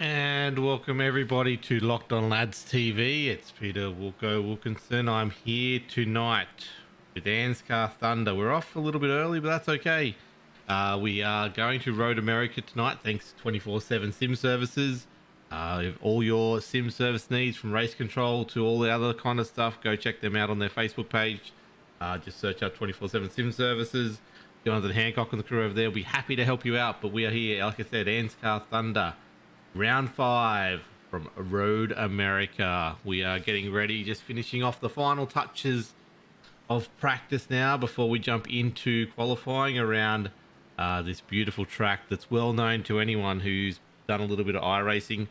And welcome everybody to Locked On Lads TV. It's Peter Wilkinson. I'm here tonight with ANZCAR Thunder. We're off a little bit early, but that's okay. We are going to Road America tonight, thanks to 24/7 Sim Services. If all your sim service needs, from race control to all the other kind of stuff, go check them out on their Facebook page. Just search up 24/7 Sim Services. Jonathan Hancock and the crew over there will be happy to help you out. But we are here, like I said, ANZCAR Thunder. Round 5 from Road America. We are getting ready, just finishing off the final touches of practice now before we jump into qualifying around this beautiful track that's well known to anyone who's done a little bit of iRacing.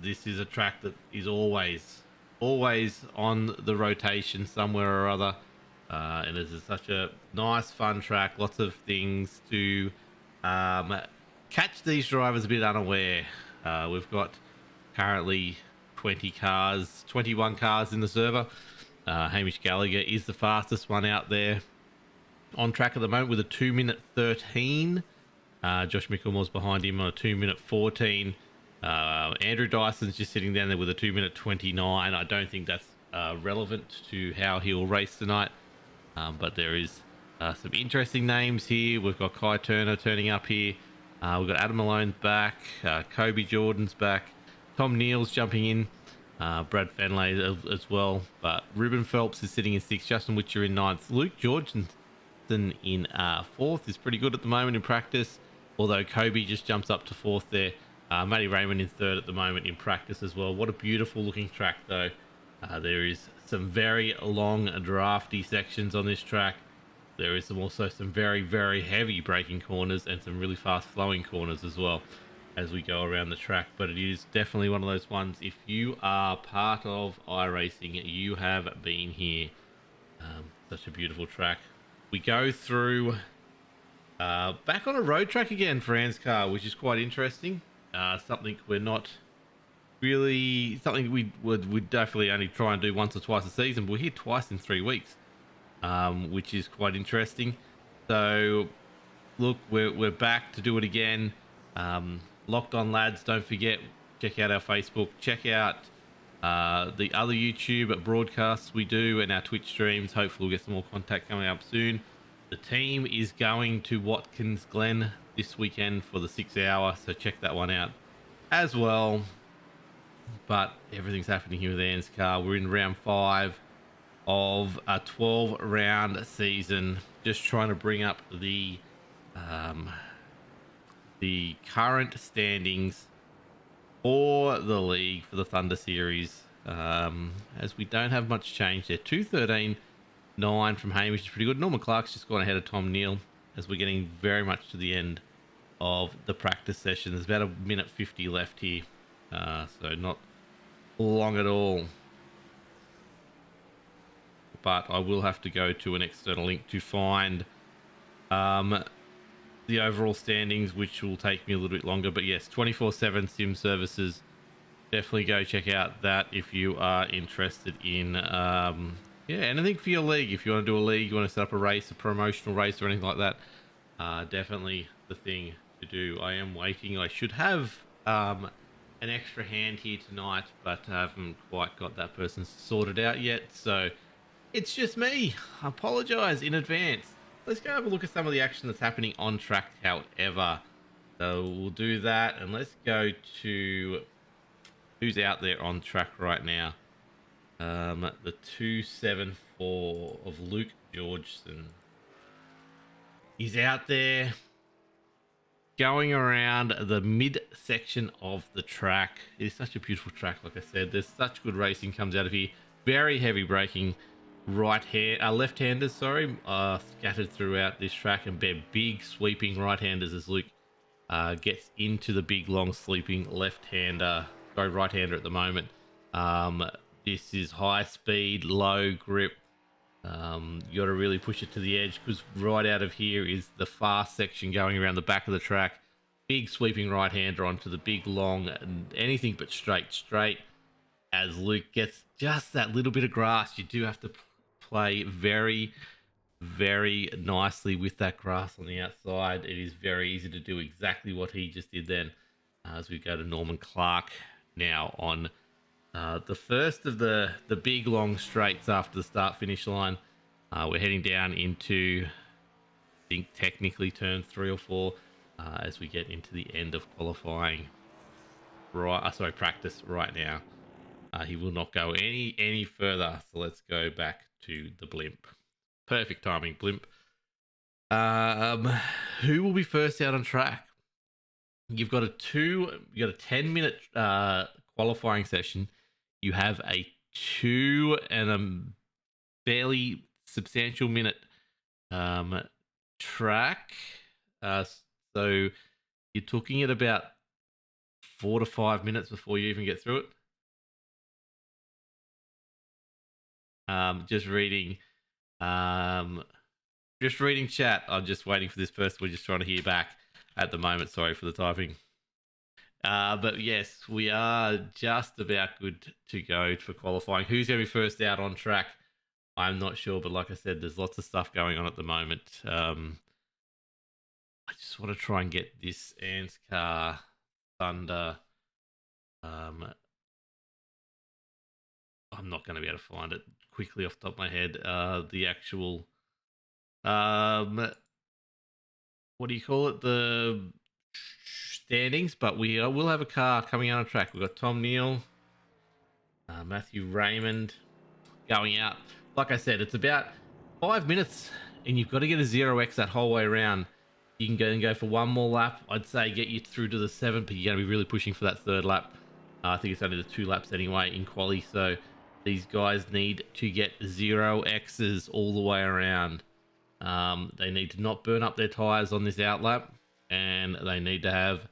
This is a track that is always on the rotation somewhere or other. And this is such a nice, fun track. Lots of things to catch these drivers a bit unaware. We've got currently 21 cars in the server. Hamish Gallagher is the fastest one out there on track at the moment with a 2-minute 13. Josh Micklemore's behind him on a 2-minute 14. Andrew Dyson's just sitting down there with a 2-minute 29. I don't think that's relevant to how he'll race tonight. But there is some interesting names here. We've got Kai Turner turning up here. We've got Adam Malone's back. Kobe Jordan's back. Tom Neal's jumping in. Brad Fenley as well. But Ruben Phelps is sitting in 6th. Justin Witcher in 9th. Luke Georgeson in 4th is pretty good at the moment in practice. Although Kobe just jumps up to 4th there. Matty Raymond in 3rd at the moment in practice as well. What a beautiful looking track though. There is some very long drafty sections on this track. There is also some very, very heavy braking corners and some really fast flowing corners as well as we go around the track. But it is definitely one of those ones, if you are part of iRacing, you have been here. Such a beautiful track. We go through back on a road track again for ANZCAR, which is quite interesting. Something we're not really, something we would definitely only try and do once or twice a season, but we're here twice in 3 weeks. Which is quite interesting. So, look, we're back to do it again. Locked On Lads, don't forget, check out our Facebook, check out the other YouTube broadcasts we do and our Twitch streams. Hopefully we'll get some more contact coming up soon. The team is going to Watkins Glen this weekend for the 6 hour, so check that one out as well. But everything's happening here with ANZCAR. We're in round 5 of a 12-round season, just trying to bring up the current standings for the league for the Thunder series, as we don't have much change there. 2:13.9 from Hamish is pretty good. Norman Clark's just gone ahead of Tom Neal as we're getting very much to the end of the practice session. There's about 1:50 left here, so not long at all. But I will have to go to an external link to find the overall standings, which will take me a little bit longer. But yes, 24/7 Sim Services. Definitely go check out that if you are interested in anything for your league. If you want to do a league, you want to set up a race, a promotional race or anything like that, definitely the thing to do. I am waiting. I should have an extra hand here tonight, but I haven't quite got that person sorted out yet. So it's just me. I apologize in advance. Let's go have a look at some of the action that's happening on track, however. So we'll do that, and let's go to who's out there on track right now. The 274 of Luke Georgeson. He's out there going around the mid-section of the track. It is such a beautiful track, like I said. There's such good racing comes out of here. Very heavy braking. Left-handers, scattered throughout this track, and they're big sweeping right-handers as Luke gets into the big long sleeping right-hander at the moment. This is high speed, low grip. You got to really push it to the edge, because right out of here is the fast section going around the back of the track. Big sweeping right-hander onto the big long, anything but straight. As Luke gets just that little bit of grass, you do have to play very, very nicely with that grass on the outside. It is very easy to do exactly what he just did then. as we go to Norman Clark now on the first of the big long straights after the start finish line. We're heading down into, I think, technically turn 3 or 4 as we get into the end of qualifying. Practice right now. He will not go any further. So let's go back to the blimp. Perfect timing, blimp. Who will be first out on track? You've got a 10-minute qualifying session. You have a 2 and a fairly substantial minute track. So you're talking at about 4 to 5 minutes before you even get through it. Just reading chat. I'm just waiting for this person. We're just trying to hear back at the moment. Sorry for the typing. But yes, we are just about good to go for qualifying. Who's going to be first out on track? I'm not sure, but like I said, there's lots of stuff going on at the moment. I just want to try and get this ANZCAR Thunder. I'm not going to be able to find it quickly off the top of my head. The actual, what do you call it? The standings, but we will have a car coming out on track. We've got Tom Neal, Matthew Raymond going out. Like I said, it's about 5 minutes, and you've got to get a 0x that whole way around. You can go for one more lap. I'd say get you through to the 7th, but you're going to be really pushing for that 3rd lap. I think it's only the 2 laps anyway in quali, so these guys need to get 0x's all the way around. They need to not burn up their tyres on this outlap, and they need to have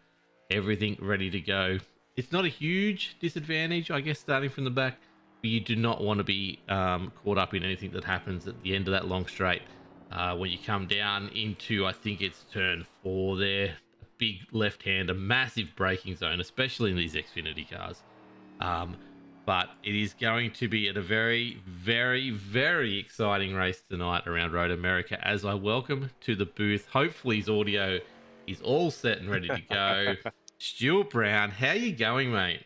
everything ready to go. It's not a huge disadvantage, I guess, starting from the back, but you do not want to be caught up in anything that happens at the end of that long straight. When you come down into, I think it's turn 4 there, a big left-hander, massive braking zone, especially in these Xfinity cars. But it is going to be at a very, very, very exciting race tonight around Road America, as I welcome to the booth. Hopefully his audio is all set and ready to go. Stuart Brown, how you going, mate?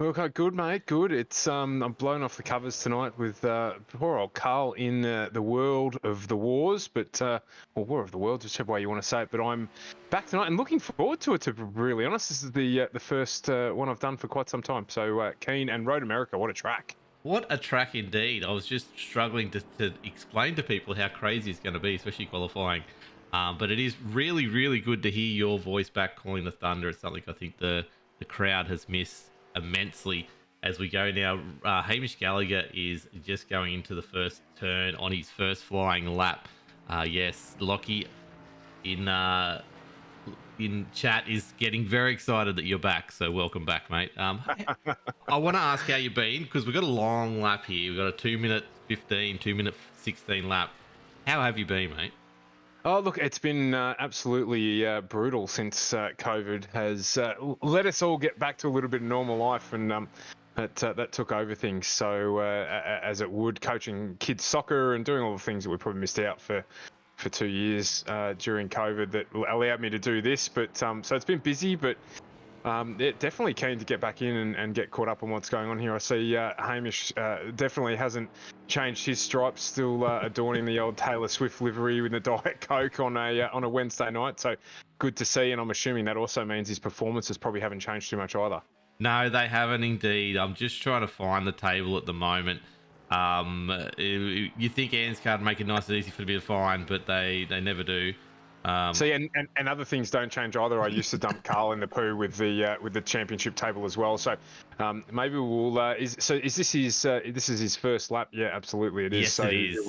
Okay, good, mate. Good. It's I'm blown off the covers tonight with poor old Carl in the world of the wars, but or war of the world, whichever way you want to say it. But I'm back tonight and looking forward to it. To be really honest, this is the first one I've done for quite some time. So keen. And Road America, what a track! What a track indeed. I was just struggling to explain to people how crazy it's going to be, especially qualifying. But it is really, really good to hear your voice back calling the Thunder. It's something I think the crowd has missed immensely as we go now. Hamish Gallagher is just going into the first turn on his first flying lap. Yes, Lockie in chat is getting very excited that you're back, so welcome back, mate. I want to ask how you've been, because we've got a long lap here. We've got a 2-minute 15, 2-minute 16 lap. How have you been, mate? Oh, look, it's been absolutely brutal since COVID has let us all get back to a little bit of normal life, and that took over things. So as it would, coaching kids soccer and doing all the things that we probably missed out for 2 years during COVID that allowed me to do this. But so it's been busy, but definitely keen to get back in and get caught up on what's going on here. I see Hamish definitely hasn't changed his stripes, still adorning the old Taylor Swift livery with the Diet Coke on a Wednesday night. So good to see, and I'm assuming that also means his performances probably haven't changed too much either. No, they haven't indeed. I'm just trying to find the table at the moment. You think ANZCAR make it nice and easy for it to be fine, but they never do. See, and other things don't change either. I used to dump Carl in the poo with the championship table as well. So maybe we'll. Is this his first lap? Yeah, absolutely it is. Yes, so it is.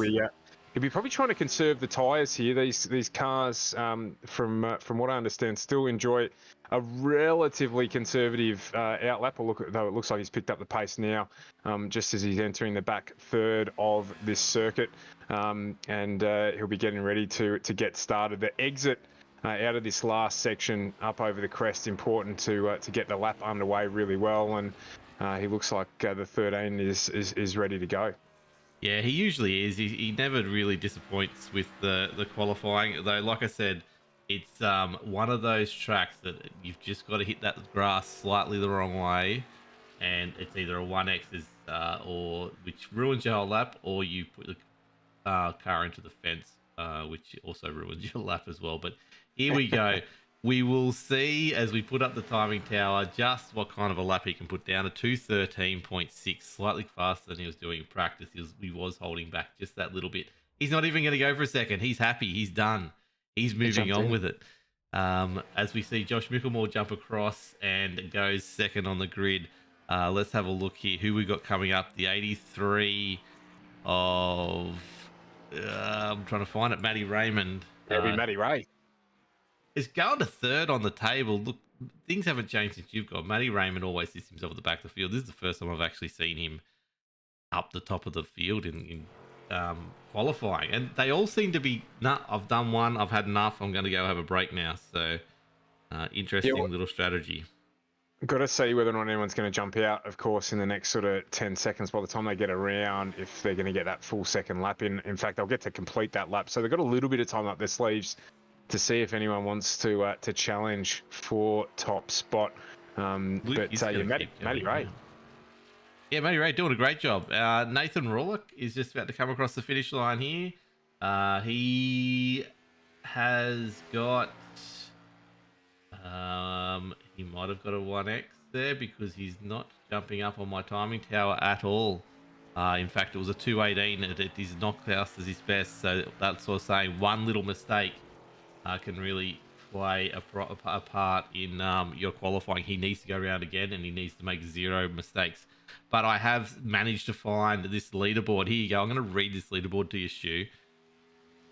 He'll be probably trying to conserve the tyres here. These cars, from what I understand, still enjoy a relatively conservative outlap. Though it looks like he's picked up the pace now, just as he's entering the back third of this circuit, and he'll be getting ready to get started. The exit out of this last section up over the crest, important to get the lap underway really well, and he looks like the 13 is ready to go. Yeah, he usually is. He never really disappoints with the qualifying, though. Like I said, It's one of those tracks that you've just got to hit that grass slightly the wrong way, and it's either a 1x or which ruins your whole lap, or you put the car into the fence, which also ruins your lap as well. But here we go. We will see as we put up the timing tower just what kind of a lap he can put down. A 2:13.6, slightly faster than he was doing in practice. He was holding back just that little bit. He's not even going to go for a second. He's happy. He's done. He's moving on with it. As we see Josh Micklemore jump across and goes second on the grid. Let's have a look here. Who we got coming up? The 83 of... I'm trying to find it. Matty Raymond. It'll be Matty Ray. Is going to third on the table. Look, things haven't changed since you've got. Matty Raymond always sits himself at the back of the field. This is the first time I've actually seen him up the top of the field in qualifying. And they all seem to be, nah, I've done one. I've had enough. I'm going to go have a break now. So interesting little strategy. Got to see whether or not anyone's going to jump out, of course, in the next sort of 10 seconds by the time they get around, if they're going to get that full second lap in. In fact, they'll get to complete that lap. So they've got a little bit of time up their sleeves to see if anyone wants to challenge for top spot. Matty Ray. Yeah, Matty Ray doing a great job. Nathan Rawlock is just about to come across the finish line here. He has got... he might have got a 1x there because he's not jumping up on my timing tower at all. In fact, it was a 2:18. It is not classed as his best, so that's sort of saying one little mistake can really play a part in your qualifying. He needs to go around again, and he needs to make 0 mistakes. But I have managed to find this leaderboard. Here you go. I'm going to read this leaderboard to you, Stu.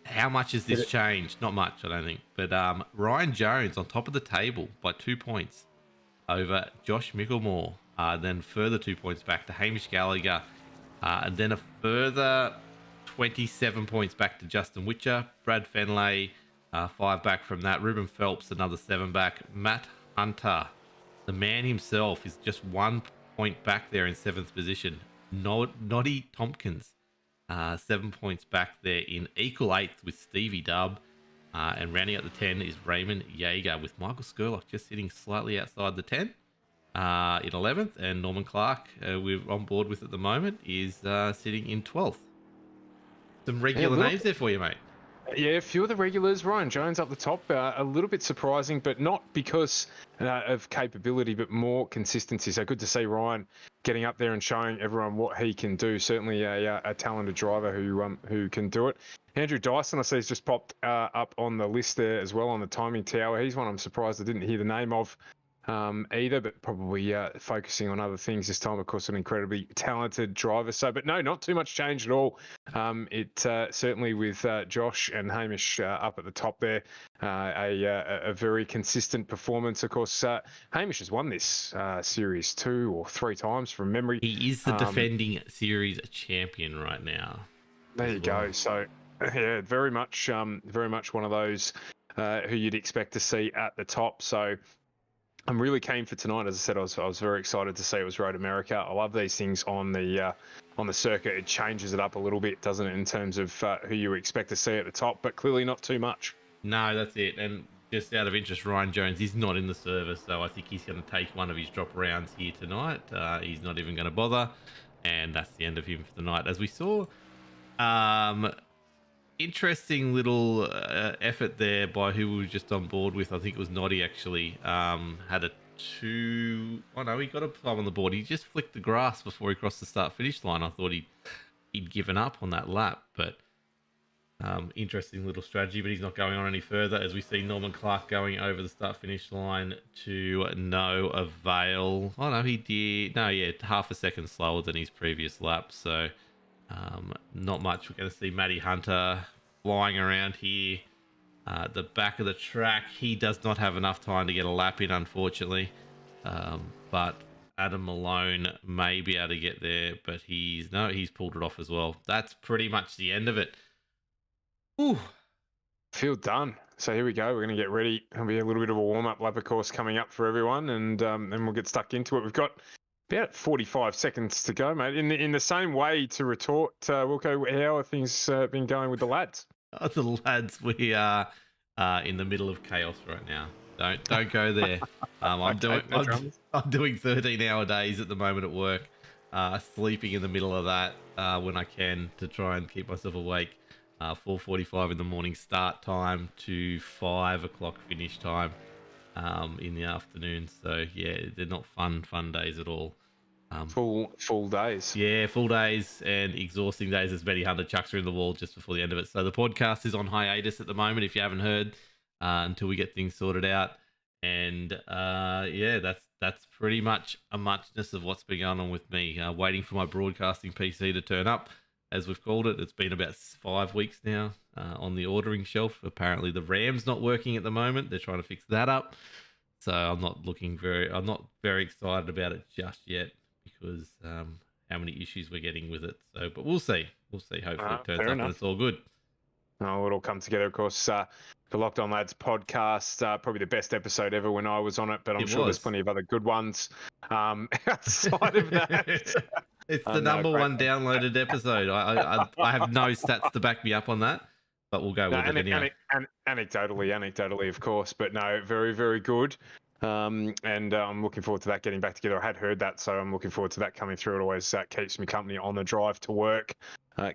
How much has this changed? Not much, I don't think. But Ryan Jones on top of the table by 2 points over Josh Micklemore. Then further 2 points back to Hamish Gallagher. And then a further 27 points back to Justin Witcher. Brad Fenley, 5 back from that. Ruben Phelps, another 7 back. Matt Hunter, the man himself, is just 1 point back there in 7th position. Noddy Tompkins, 7 points back there in equal 8th with Stevie Dubb. And rounding out the 10 is Raymond Yeager, with Michael Skurlock just sitting slightly outside the 10 in 11th. And Norman Clark, we're on board with at the moment, is sitting in 12th. Some regular names there for you, mate. Yeah, a few of the regulars. Ryan Jones up the top, a little bit surprising, but not because of capability, but more consistency. So good to see Ryan getting up there and showing everyone what he can do. Certainly a talented driver who can do it. Andrew Dyson, I see, has just popped up on the list there as well on the timing tower. He's one I'm surprised I didn't hear the name of either, but probably focusing on other things this time. Of course, an incredibly talented driver. So, but no, not too much change at all. It certainly with Josh and Hamish up at the top there, a very consistent performance. Of course, Hamish has won this series 2 or 3 times from memory. He is the defending series champion right now. There you go. So, yeah, very much one of those who you'd expect to see at the top. So, I'm really keen for tonight. As I said, I was very excited to see it was Road America. I love these things on the circuit. It changes it up a little bit, doesn't it, in terms of who you expect to see at the top, but clearly not too much. No, that's it. And just out of interest, Ryan Jones is not in the service, so I think he's going to take one of his drop rounds here tonight. He's not even going to bother, and that's the end of him for the night. As we saw, interesting little effort there by who we were just on board with. I think it was Noddy, actually. Had a 2... Oh, no, he got a plum on the board. He just flicked the grass before he crossed the start-finish line. I thought he'd given up on that lap, but interesting little strategy, but he's not going on any further, as we see Norman Clark going over the start-finish line to no avail. Oh, no, he did... No, yeah, half a second slower than his previous lap, so... not much. We're going to see Matty Hunter flying around here at the back of the track. He does not have enough time to get a lap in, unfortunately. But Adam Malone may be able to get there, but he's pulled it off as well. That's pretty much the end of it. Ooh. Field done. So here we go. We're going to get ready. There'll be a little bit of a warm-up lap, of course, coming up for everyone, and then we'll get stuck into it. We've got about 45 seconds to go, mate. In the same way to retort, Wilco, how are things been going with the lads? The lads, we are in the middle of chaos right now. Don't go there. I'm Okay, doing no dramas. I'm doing 13-hour days at the moment at work, sleeping in the middle of that when I can to try and keep myself awake. 4:45 in the morning start time to 5 o'clock finish time in the afternoon. So yeah, they're not fun days at all. Full days. Yeah, full days and exhausting days as Betty Hunter chucks her in the wall just before the end of it. So the podcast is on hiatus at the moment, if you haven't heard, until we get things sorted out. And yeah, that's pretty much a muchness of what's been going on with me. Waiting for my broadcasting PC to turn up, as we've called it. It's been about 5 weeks now on the ordering shelf. Apparently the RAM's not working at the moment. They're trying to fix that up. So I'm not very excited about it just yet, because how many issues we're getting with it. So, but we'll see. Hopefully it turns up and it's all good. Oh, it'll come together, of course. The Locked On Lads podcast, probably the best episode ever when I was on it, but I'm sure there's plenty of other good ones outside of that. It's the number one downloaded episode. I have no stats to back me up on that, but we'll go with it anyway. Anecdotally, of course, but no, very, very good. And I'm looking forward to that getting back together. I had heard that, so I'm looking forward to that coming through. It always keeps me company on the drive to work,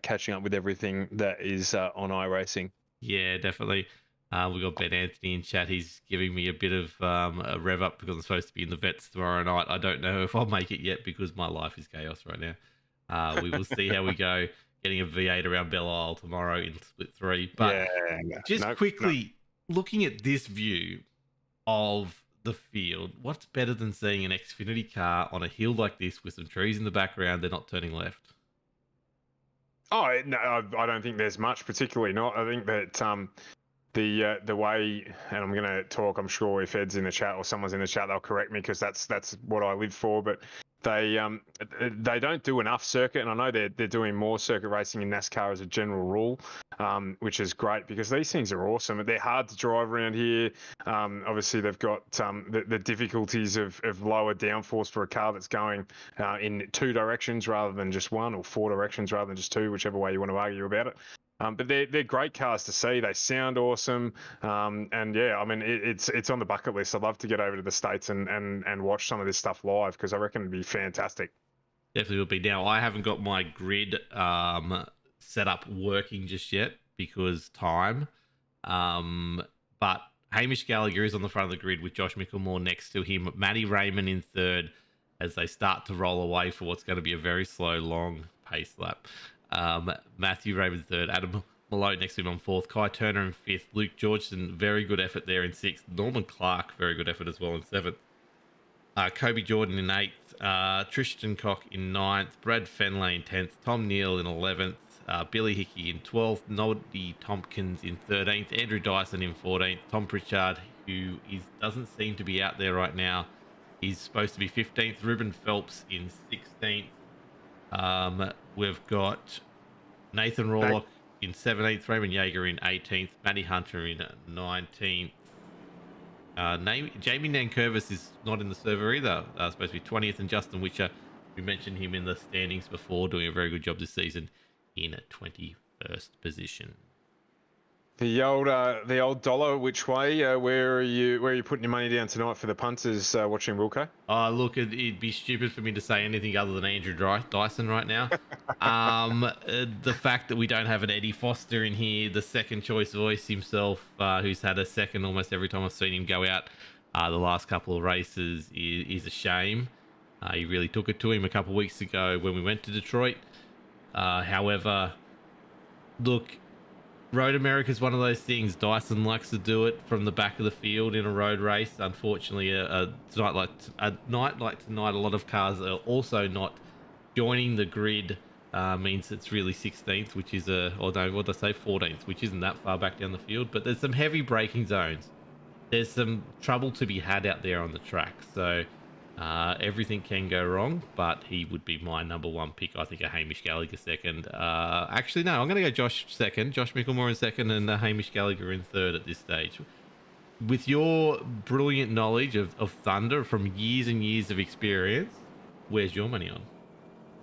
catching up with everything that is on iRacing. Yeah, definitely. We've got Ben Anthony in chat. He's giving me a bit of a rev up because I'm supposed to be in the vets tomorrow night. I don't know if I'll make it yet because my life is chaos right now. We will see how we go. Getting a V8 around Belle Isle tomorrow in split 3. But quickly, looking at this view of the field, what's better than seeing an Xfinity car on a hill like this with some trees in the background? They're not turning left. Oh no, I don't think there's much, particularly not. I think that the way, and I'm going to talk, I'm sure if Ed's in the chat or someone's in the chat, they'll correct me because that's what I live for. But they don't do enough circuit, and I know they're doing more circuit racing in NASCAR as a general rule, which is great because these things are awesome. They're hard to drive around here. Obviously, they've got the difficulties of lower downforce for a car that's going in 2 directions rather than just 1, or 4 directions rather than just 2, whichever way you want to argue about it. But they're great cars to see. They sound awesome, and yeah, I mean it's on the bucket list. I'd love to get over to the States and watch some of this stuff live because I reckon it'd be fantastic. Definitely will be. Now I haven't got my grid set up working just yet because time, but Hamish Gallagher is on the front of the grid with Josh Mickelmore next to him. Matty Raymond in third as they start to roll away for what's going to be a very slow, long pace lap. Matthew Raymond third, Adam Malone next to him on fourth, Kai Turner in fifth, Luke Georgeson, very good effort there in sixth, Norman Clark, very good effort as well in seventh, Kobe Jordan in eighth, Tristan Cock in ninth, Brad Fenley in 10th, Tom Neal in 11th, Billy Hickey in 12th, Noddy Tompkins in 13th, Andrew Dyson in 14th, Tom Pritchard, who doesn't seem to be out there right now, he's supposed to be 15th, Ruben Phelps in 16th. We've got Nathan Rawlock in 17th, Raymond Yeager in 18th, Matty Hunter in 19th. Jamie Nankervis is not in the server either. Supposed to be 20th, and Justin Witcher, we mentioned him in the standings before, doing a very good job this season in 21st position. The old dollar, which way? Where are you putting your money down tonight for the punters watching Wilco? Oh, look, it'd be stupid for me to say anything other than Andrew Dyson right now. The fact that we don't have an Eddie Foster in here, the second choice voice himself, who's had a second almost every time I've seen him go out the last couple of races, is a shame. He really took it to him a couple of weeks ago when we went to Detroit. However, look, Road America is one of those things. Dyson likes to do it from the back of the field in a road race. Unfortunately, a night like tonight, a lot of cars are also not joining the grid. Means it's really 16th, which is 14th, which isn't that far back down the field. But there's some heavy braking zones. There's some trouble to be had out there on the track. So everything can go wrong, but he would be my number one pick. I think a Hamish Gallagher second. Actually, no, I'm going to go Josh second, Josh Mickelmore in second, and Hamish Gallagher in third at this stage. With your brilliant knowledge of Thunder from years and years of experience, where's your money on?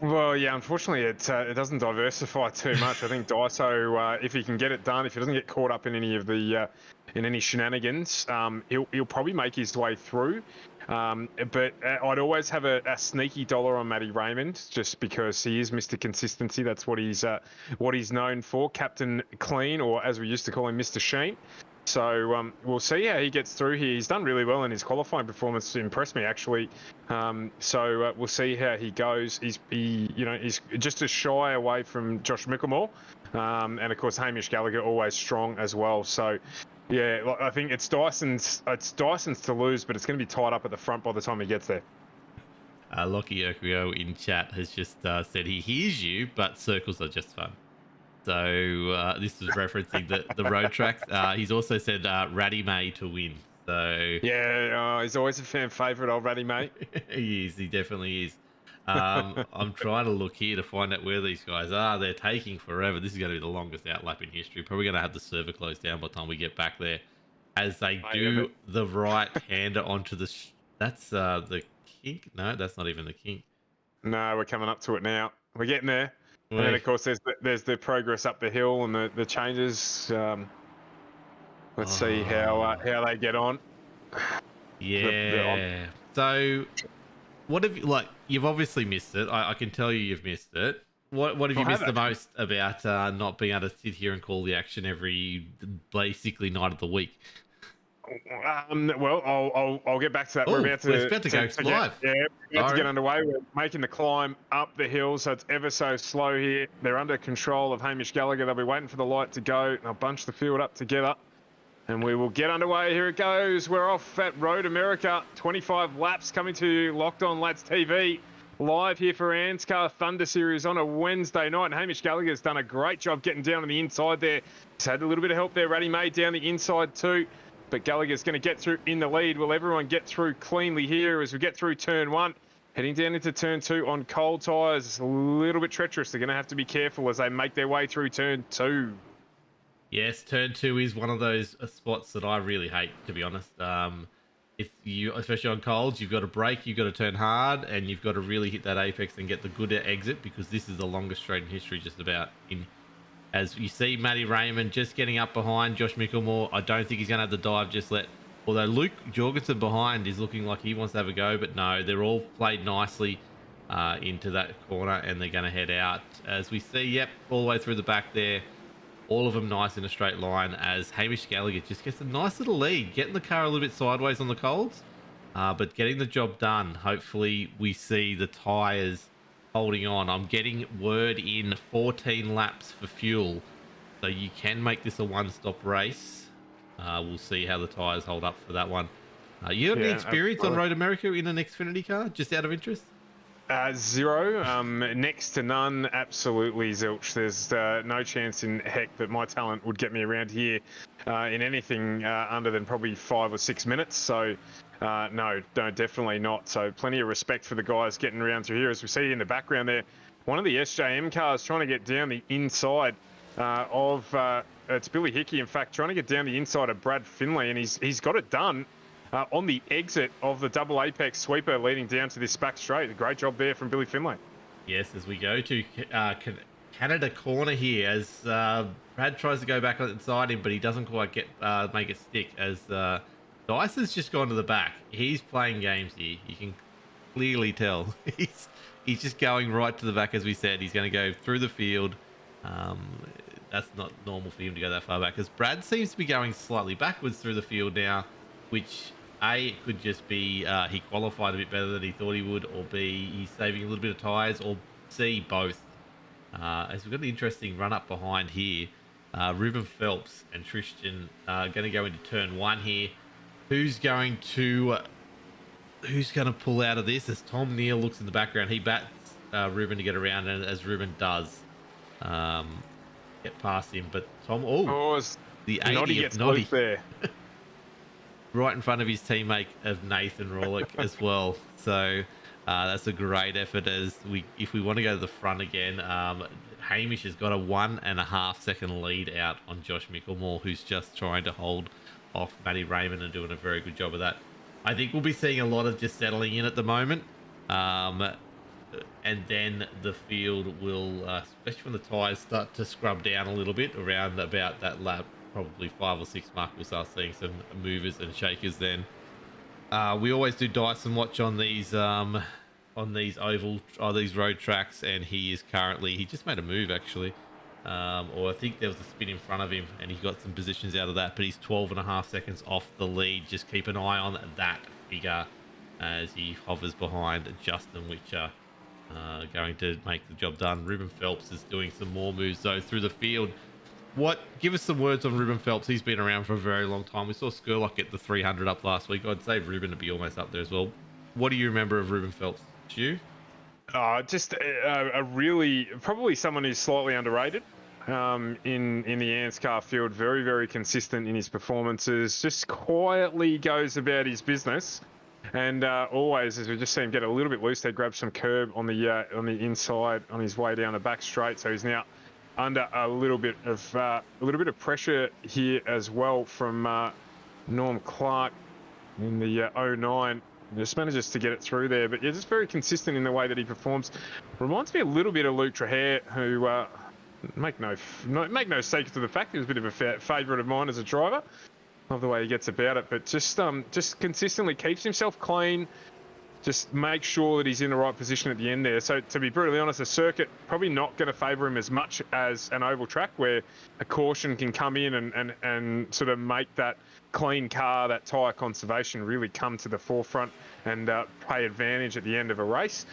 Well, yeah, unfortunately, it doesn't diversify too much. I think Daiso, if he can get it done, if he doesn't get caught up in any of the in any shenanigans, he'll probably make his way through. But I'd always have a sneaky dollar on Matty Raymond, just because he is Mr. Consistency. That's what he's known for, Captain Clean, or as we used to call him, Mr. Sheen. So we'll see how he gets through here. He's done really well in his qualifying performance. Impressed me, actually. So we'll see how he goes. He's just as shy away from Josh Mickelmore, and of course Hamish Gallagher always strong as well. So yeah, I think it's Dyson's to lose, but it's going to be tied up at the front by the time he gets there. Lockie Okuyo in chat has just said he hears you, but circles are just fun. So this is referencing the road tracks. He's also said Ratty May to win. So yeah, he's always a fan favourite, old Ratty May. He is. He definitely is. I'm trying to look here to find out where these guys are. They're taking forever. This is going to be the longest outlap in history. Probably going to have the server closed down by the time we get back there, as they do the right hander onto the. That's the kink. No, that's not even the kink. No, we're coming up to it now. We're getting there. And then, of course, there's the progress up the hill and the changes. Let's see how they get on. Yeah. So, what have you, like? You've obviously missed it. I can tell you've missed it. What have you missed the most about not being able to sit here and call the action every basically night of the week? Well, I'll get back to that. We're about to go live. We're about to get underway. We're making the climb up the hill, so it's ever so slow here. They're under control of Hamish Gallagher. They'll be waiting for the light to go. They'll bunch the field up together, and we will get underway. Here it goes. We're off at Road America. 25 laps coming to Locked On Lads TV. Live here for ANZCAR Thunder Series on a Wednesday night. And Hamish Gallagher's done a great job getting down on the inside there. He's had a little bit of help there. Ratty May down the inside too. But Gallagher's going to get through in the lead. Will everyone get through cleanly here as we get through turn one? Heading down into turn two on cold tyres. It's a little bit treacherous. They're going to have to be careful as they make their way through turn two. Yes, turn two is one of those spots that I really hate, to be honest. If you, especially on colds, you've got to brake, you've got to turn hard, and you've got to really hit that apex and get the good exit, because this is the longest straight in history just about in. As you see, Matty Raymond just getting up behind Josh Mickelmore. I don't think he's going to have the dive just let... Although Luke Jorgensen behind is looking like he wants to have a go, but no, they're all played nicely into that corner, and they're going to head out. As we see, yep, all the way through the back there, all of them nice in a straight line, as Hamish Gallagher just gets a nice little lead, getting the car a little bit sideways on the colds, but getting the job done. Hopefully we see the tyres holding on. I'm getting word in 14 laps for fuel, so you can make this a one-stop race. We'll see how the tyres hold up for that one. You got any experience on Road America in an Xfinity car, just out of interest? Zero, next to none, absolutely zilch. There's no chance in heck that my talent would get me around here in anything under than probably 5 or 6 minutes. So no, definitely not. So plenty of respect for the guys getting around through here. As we see in the background there, one of the SJM cars trying to get down the inside of, it's Billy Hickey, in fact, trying to get down the inside of Brad Finlay, and he's got it done. On the exit of the double apex sweeper leading down to this back straight. A great job there from Billy Finlay. Yes, as we go to Canada corner here, as Brad tries to go back inside him, but he doesn't quite get make it stick, as Dice has just gone to the back. He's playing games here. You can clearly tell. He's just going right to the back, as we said. He's going to go through the field. That's not normal for him to go that far back, because Brad seems to be going slightly backwards through the field now, which A, it could just be he qualified a bit better than he thought he would, or B, he's saving a little bit of tyres, or C, both. As we've got an interesting run up behind here. Ruben Phelps and Tristan going to go into turn one here. Who's going to pull out of this? As Tom Neal looks in the background, he bats Ruben to get around, and as Ruben does get past him, but Tom, the 80 of Noddy there. Right in front of his teammate of Nathan Rawlick as well. So that's a great effort. If we want to go to the front again, Hamish has got a 1.5 second lead out on Josh Mickelmore, who's just trying to hold off Matty Raymond and doing a very good job of that. I think we'll be seeing a lot of just settling in at the moment. and then the field will, especially when the tyres start to scrub down a little bit around about that lap, probably 5 or 6 mark, we'll start seeing some movers and shakers then. We always do Dyson watch on these these road tracks, and he just made a move actually, or I think there was a spin in front of him and he got some positions out of that, but he's 12.5 seconds off the lead. Just keep an eye on that figure as he hovers behind Justin Witcher, going to make the job done. Ruben Phelps is doing some more moves though through the field. Give us some words on Ruben Phelps. He's been around for a very long time. We saw Skurlock get the 300 up last week. I'd say Ruben to be almost up there as well. What do you remember of Ruben Phelps? You? Just a really, probably someone who's slightly underrated in the ANZCAR field. Very, very consistent in his performances. Just quietly goes about his business. And always, as we just see him get a little bit loose, they grab some curb on the inside on his way down the back straight. So he's now under a little bit of pressure here as well from Norm Clark in the 09. Just manages to get it through there, but yeah, just very consistent in the way that he performs. Reminds me a little bit of Luke Trahair, who make no secret to the fact he was a bit of a favourite of mine as a driver. Love the way he gets about it, but just consistently keeps himself clean. Just make sure that he's in the right position at the end there. So to be brutally honest, a circuit probably not going to favour him as much as an oval track where a caution can come in and sort of make that clean car, that tyre conservation really come to the forefront and pay advantage at the end of a race.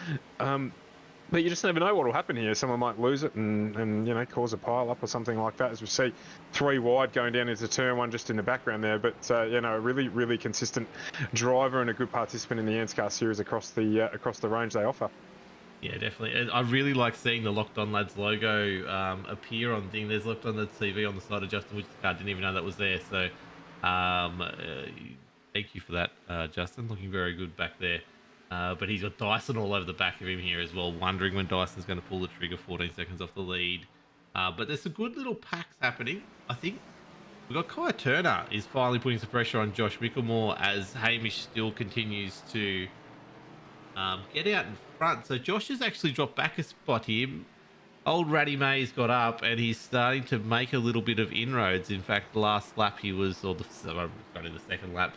But you just never know what will happen here. Someone might lose it and cause a pile up or something like that, as we see 3 wide going down into turn 1 just in the background there. But a really, really consistent driver and a good participant in the ANZCAR series across the range they offer. Yeah, definitely. I really like seeing the Locked On Lads logo appear on thing. There's Locked On Lads TV on the side of Justin Witcher's car. Didn't even know that was there. So thank you for that, Justin. Looking very good back there. But he's got Dyson all over the back of him here as well, wondering when Dyson's going to pull the trigger 14 seconds off the lead. But there's some good little packs happening. I think we've got Kai Turner is finally putting some pressure on Josh Mickelmore as Hamish still continues to get out in front. So Josh has actually dropped back a spot here. Old Ratty May's got up and he's starting to make a little bit of inroads. In fact, the last lap the second lap,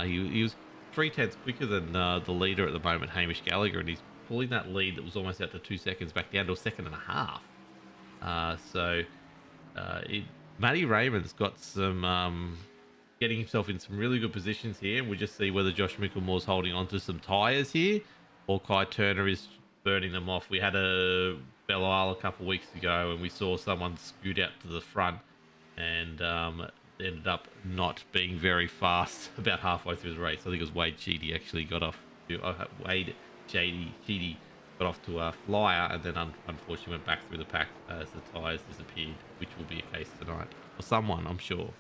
he was 3/10 quicker than the leader at the moment, Hamish Gallagher, and he's pulling that lead that was almost out to 2 seconds back down to a 1.5 seconds. Matty Raymond's got some getting himself in some really good positions here, and we'll just see whether Josh Mickelmore's holding on to some tyres here or Kai Turner is burning them off. We had a Belle Isle a couple of weeks ago and we saw someone scoot out to the front and ended up not being very fast about halfway through the race. I think it was Wade Cheaty actually got off to Cheaty got off to a flyer and then unfortunately went back through the pack as the tyres disappeared, which will be a case tonight for someone, I'm sure.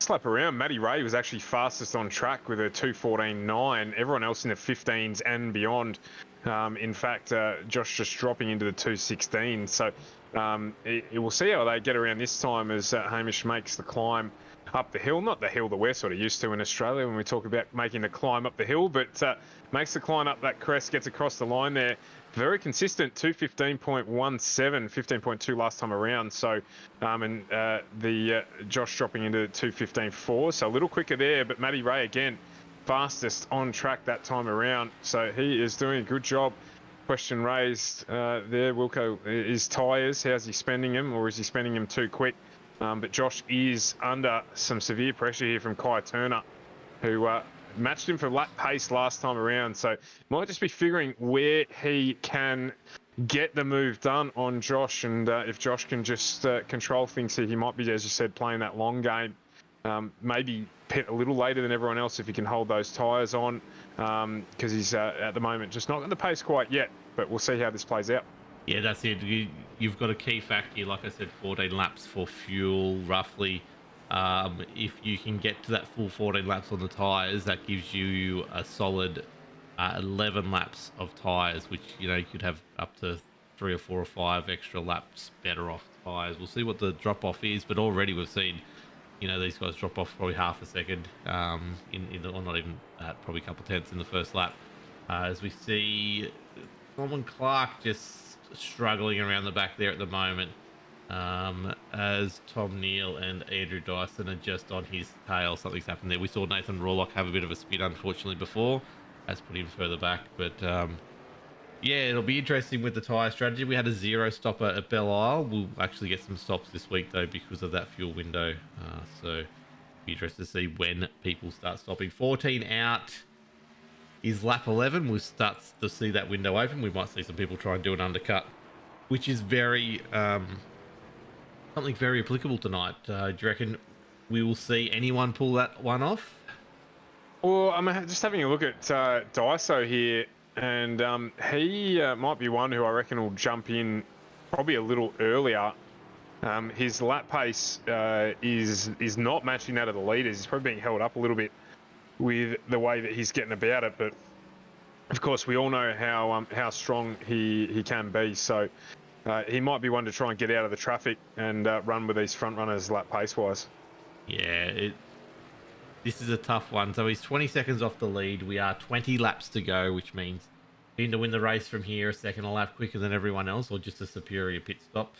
Slap around, Matty Ray was actually fastest on track with a 2:14.9. Everyone else in the 15s and beyond. In fact, Josh just dropping into the 2:16. So we'll see how they get around this time as Hamish makes the climb up the hill. Not the hill that we're sort of used to in Australia when we talk about making the climb up the hill, but makes the climb up that crest, gets across the line there. Very consistent, 2:15.17, 15.2 last time around. So, Josh dropping into 2:15.4, so a little quicker there. But Matty Ray again, fastest on track that time around. So he is doing a good job. Question raised there, Wilco, is tyres. How's he spending them, or is he spending them too quick? But Josh is under some severe pressure here from Kai Turner, who matched him for lap pace last time around. So might just be figuring where he can get the move done on Josh. And if Josh can just control things here, he might be, as you said, playing that long game. Maybe pit a little later than everyone else if he can hold those tyres on, because he's at the moment just not got the pace quite yet. But we'll see how this plays out. Yeah, that's it. You've got a key factor here. Like I said, 14 laps for fuel, roughly. If you can get to that full 14 laps on the tyres, that gives you a solid 11 laps of tyres, which, you could have up to 3 or 4 or 5 extra laps better off tyres. We'll see what the drop-off is, but already we've seen, these guys drop off probably half a second, or not even that, probably a couple of tenths in the first lap. As we see Norman Clark just struggling around the back there at the moment. As Tom Neal and Andrew Dyson are just on his tail. Something's happened there. We saw Nathan Rawlock have a bit of a spin, unfortunately, before. Has put him further back. But yeah, it'll be interesting with the tyre strategy. We had a 0 stopper at Belle Isle. We'll actually get some stops this week, though, because of that fuel window. So be interested to see when people start stopping. 14 out is lap 11. We'll start to see that window open. We might see some people try and do an undercut, which is very... something very applicable tonight. Do you reckon we will see anyone pull that one off? Well, I'm just having a look at Daiso here, and he might be one who I reckon will jump in probably a little earlier. His lap pace is not matching that of the leaders. He's probably being held up a little bit with the way that he's getting about it, but of course we all know how strong he can be. So he might be one to try and get out of the traffic and run with these front runners lap pace wise. Yeah, this is a tough one. So he's 20 seconds off the lead. We are 20 laps to go, which means him to win the race from here a second a lap quicker than everyone else, or just a superior pit stop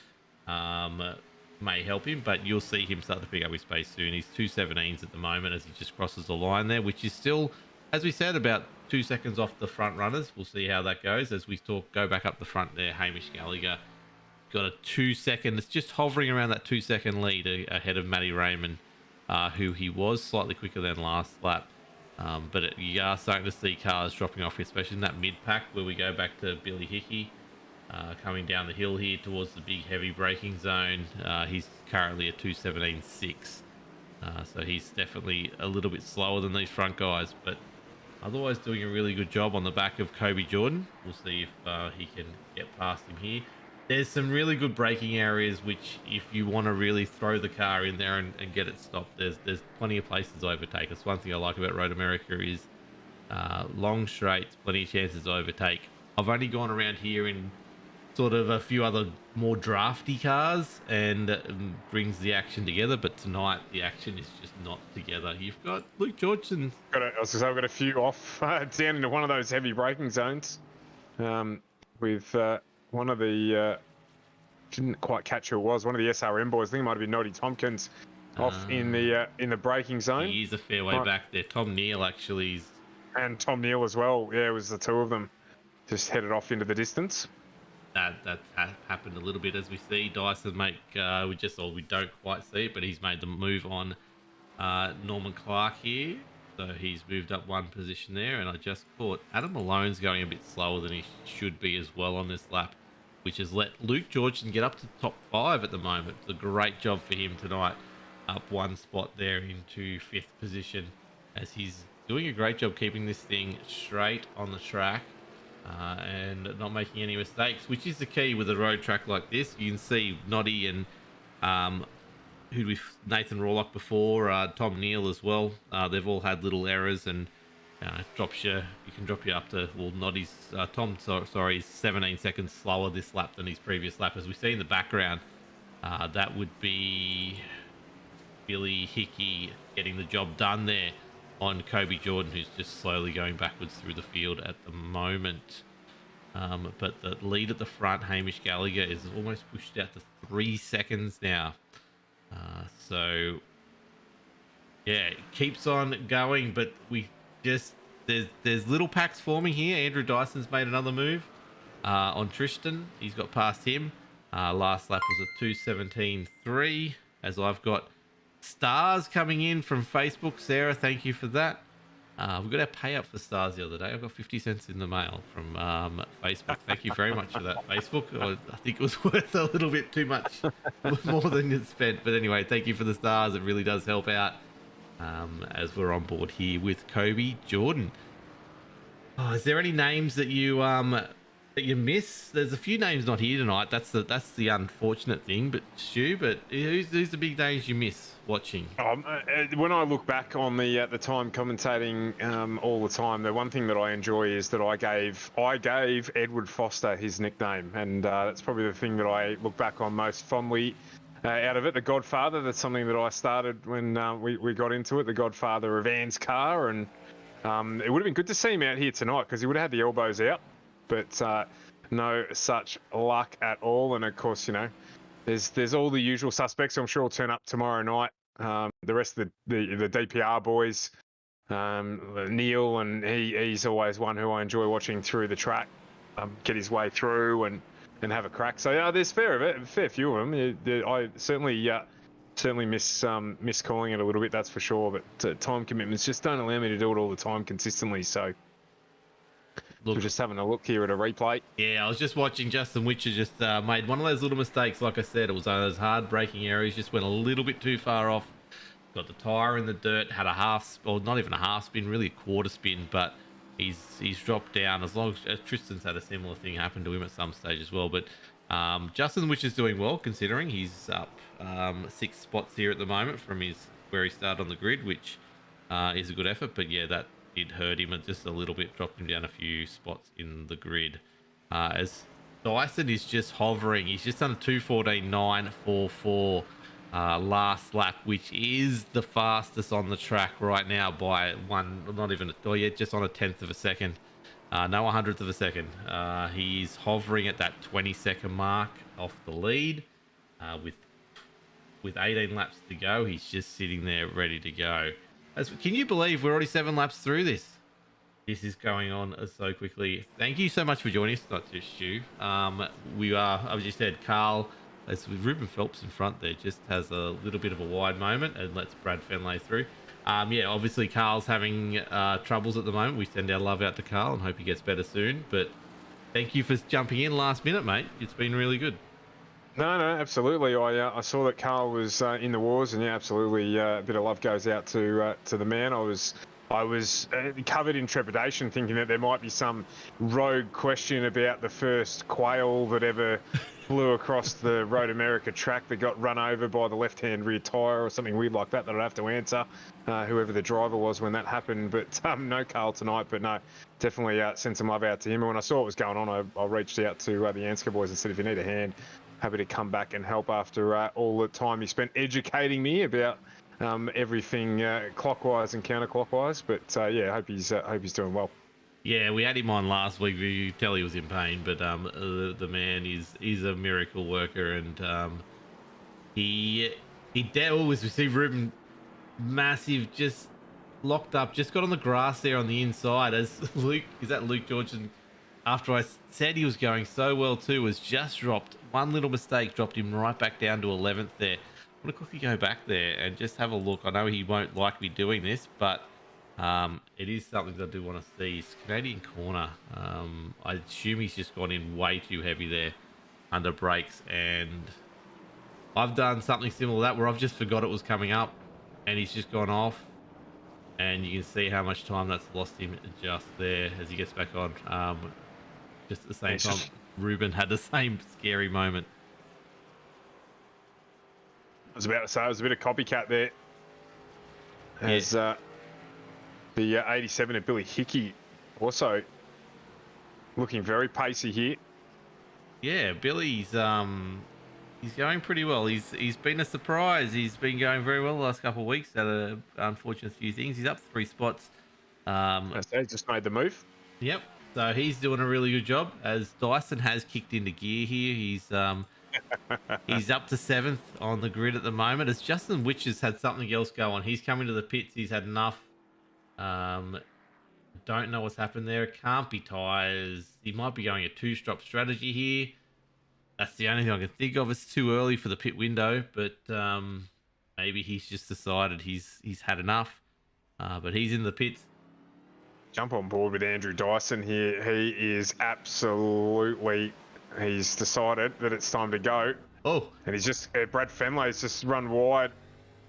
may help him, but you'll see him start to pick up his pace soon. He's 2:17s at the moment as he just crosses the line there, which is still, as we said, about 2 seconds off the front runners. We'll see how that goes as we go back up the front there. Hamish Gallagher got a 2 second. It's just hovering around that 2 second lead ahead of Matty Raymond, who he was slightly quicker than last lap. But you are starting to see cars dropping off, especially in that mid pack where we go back to Billy Hickey. Coming down the hill here towards the big heavy braking zone. He's currently a 2:17.6. So he's definitely a little bit slower than these front guys, but otherwise doing a really good job on the back of Kobe Jordan. We'll see if he can get past him here. There's some really good braking areas, which if you want to really throw the car in there and get it stopped, there's plenty of places to overtake. That's one thing I like about Road America is long straights, plenty of chances to overtake. I've only gone around here in sort of a few other more drafty cars and brings the action together, but tonight the action is just not together. You've got Luke Georgeson. I've got a few off down into one of those heavy braking zones with one of the didn't quite catch who it was, one of the SRM boys. I think it might have been Noddy Tompkins off in the braking zone. He is a fair way back there. Tom Neal actually and Tom Neal as well. Yeah, it was the two of them just headed off into the distance. That happened a little bit as we see Dyson make we don't quite see it, but he's made the move on Norman Clark here, so he's moved up one position there. And I just caught Adam Malone's going a bit slower than he should be as well on this lap, which has let Luke Georgeson get up to top 5 at the moment. It's a great job for him tonight, up one spot there into 5th position, as he's doing a great job keeping this thing straight on the track. And not making any mistakes, which is the key with a road track like this. You can see Noddy and Nathan Rawlock before, Tom Neal as well. They've all had little errors and you can drop you up to, well, Noddy's is 17 seconds slower this lap than his previous lap. As we see in the background, that would be Billy Hickey getting the job done there on Kobe Jordan, who's just slowly going backwards through the field at the moment. But the lead at the front, Hamish Gallagher, is almost pushed out to 3 seconds now. So, yeah, it keeps on going, but there's little packs forming here. Andrew Dyson's made another move on Tristan. He's got past him. Last lap was a 2:17.3, as I've got stars coming in from Facebook. Sarah, thank you for that. We got our pay up for stars the other day. I got 50 cents in the mail from Facebook. Thank you very much for that, Facebook. I think it was worth a little bit too much, more than you spent. But anyway, thank you for the stars. It really does help out as we're on board here with Kobe Jordan. Oh, is there any names that you miss? There's a few names not here tonight. That's the unfortunate thing. But Stu, who's the big names you miss watching? When I look back on the time commentating all the time, the one thing that I enjoy is that I gave Edward Foster his nickname, and that's probably the thing that I look back on most fondly out of it. The Godfather. That's something that I started when we got into it. The Godfather of ANZCAR, and it would have been good to see him out here tonight because he would have had the elbows out. But no such luck at all. And of course, you know, there's all the usual suspects. I'm sure will turn up tomorrow night. The rest of the DPR boys, Neil, and he's always one who I enjoy watching through the track, get his way through and have a crack. So yeah, there's fair few of them. I certainly miss calling it a little bit, that's for sure. But time commitments just don't allow me to do it all the time consistently. So Look, we're just having a look here at a replay. Yeah, I was just watching Justin Witcher just made one of those little mistakes. Like I said, it was one of those hard braking areas. Just went a little bit too far off. Got the tyre in the dirt. Had a half, or not even a half spin, really a quarter spin. But he's dropped down. As long as Tristan's had a similar thing happen to him at some stage as well. But Justin Witcher's doing well considering he's up 6 spots here at the moment from where he started on the grid, which is a good effort. But yeah, that did hurt him just a little bit, dropped him down a few spots in the grid. As Dyson is just hovering, he's just done a 2:14.944 last lap, which is the fastest on the track right now by just on a 10th of a second. No 100th of a second. He's hovering at that 20-second mark off the lead with 18 laps to go. He's just sitting there ready to go. Can you believe we're already 7 laps through this? This is going on so quickly. Thank you so much for joining us, not just Stu. We are, as you said, Carl, as with Ruben Phelps in front there, just has a little bit of a wide moment and lets Brad Fenley through. Yeah, obviously Carl's having troubles at the moment. We send our love out to Carl and hope he gets better soon. But thank you for jumping in last minute, mate. It's been really good. No, absolutely. I saw that Carl was in the wars, and yeah, absolutely. A bit of love goes out to the man. I was covered in trepidation, thinking that there might be some rogue question about the first quail that ever flew across the Road America track that got run over by the left-hand rear tyre or something weird like that I'd have to answer, whoever the driver was when that happened. But no Carl tonight, but no, definitely send some love out to him. And when I saw what was going on, I reached out to the ANZCAR boys and said, if you need a hand, happy to come back and help after all the time you spent educating me about everything clockwise and counterclockwise. But yeah, hope he's doing well. Yeah, we had him on last week. You could tell he was in pain, but the man is a miracle worker, and he always received Ruben massive, just locked up, just got on the grass there on the inside as Luke Georgeson, after I said he was going so well too, was just dropped one little mistake, dropped him right back down to 11th there. I'm going to quickly go back there and just have a look. I know he won't like me doing this, but it is something that I do want to see. It's Canadian corner. I assume he's just gone in way too heavy there under brakes, and I've done something similar to that where I've just forgot it was coming up and he's just gone off, and you can see how much time that's lost him just there as he gets back on. Just at the same time, Ruben had the same scary moment. I was about to say, it was a bit of copycat there. As the 87 of Billy Hickey also looking very pacey here. Yeah, Billy's he's going pretty well. He's been a surprise. He's been going very well the last couple of weeks. Had an unfortunate few things. He's up 3 spots. He just made the move. Yep. So he's doing a really good job. As Dyson has kicked into gear here, he's up to 7th on the grid at the moment. As Justin Witcher's had something else go on. He's coming to the pits. He's had enough. Don't know what's happened there. It can't be tyres. He might be going a 2-strop strategy here. That's the only thing I can think of. It's too early for the pit window, but maybe he's just decided he's had enough. But he's in the pits. Jump on board with Andrew Dyson here. He is absolutely... He's decided that it's time to go. Oh. And he's just... Brad Fenley's just run wide,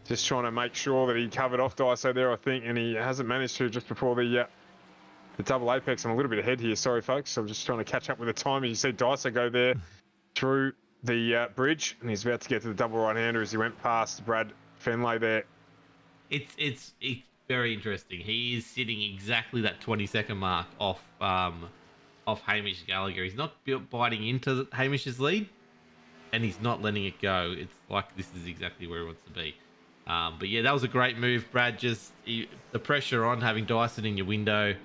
just trying to make sure that he covered off Dyson there, I think, and he hasn't managed to just before the double apex. I'm a little bit ahead here. Sorry, folks. I'm just trying to catch up with the time. You see Dyson go there through the bridge, and he's about to get to the double right-hander as he went past Brad Fenley there. It's very interesting. He is sitting exactly that 20-second mark off Hamish Gallagher. He's not biting into Hamish's lead, and he's not letting it go. It's like this is exactly where he wants to be. But yeah, that was a great move, Brad. Just the pressure on having Dyson in your window.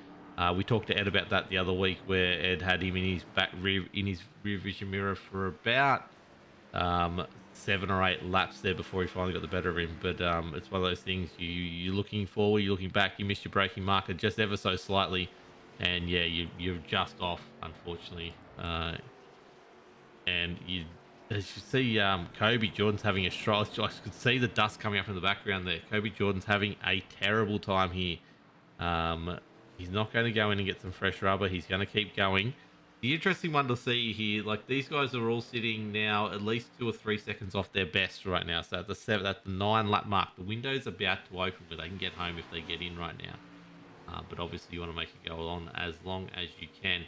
We talked to Ed about that the other week, where Ed had him in his rear vision mirror for about 7 or 8 laps there before he finally got the better of him. But it's one of those things, you're looking forward, you're looking back, you missed your braking marker just ever so slightly, and yeah, you're just off, unfortunately. And as you see, Kobe Jordan's having a struggle. I could see the dust coming up in the background there. Kobe Jordan's having a terrible time here. He's not going to go in and get some fresh rubber. He's going to keep going. The interesting one to see here, like these guys are all sitting now at least 2 or 3 seconds off their best right now. So at the 9 lap mark, the window's about to open where they can get home if they get in right now. But obviously you want to make it go on as long as you can.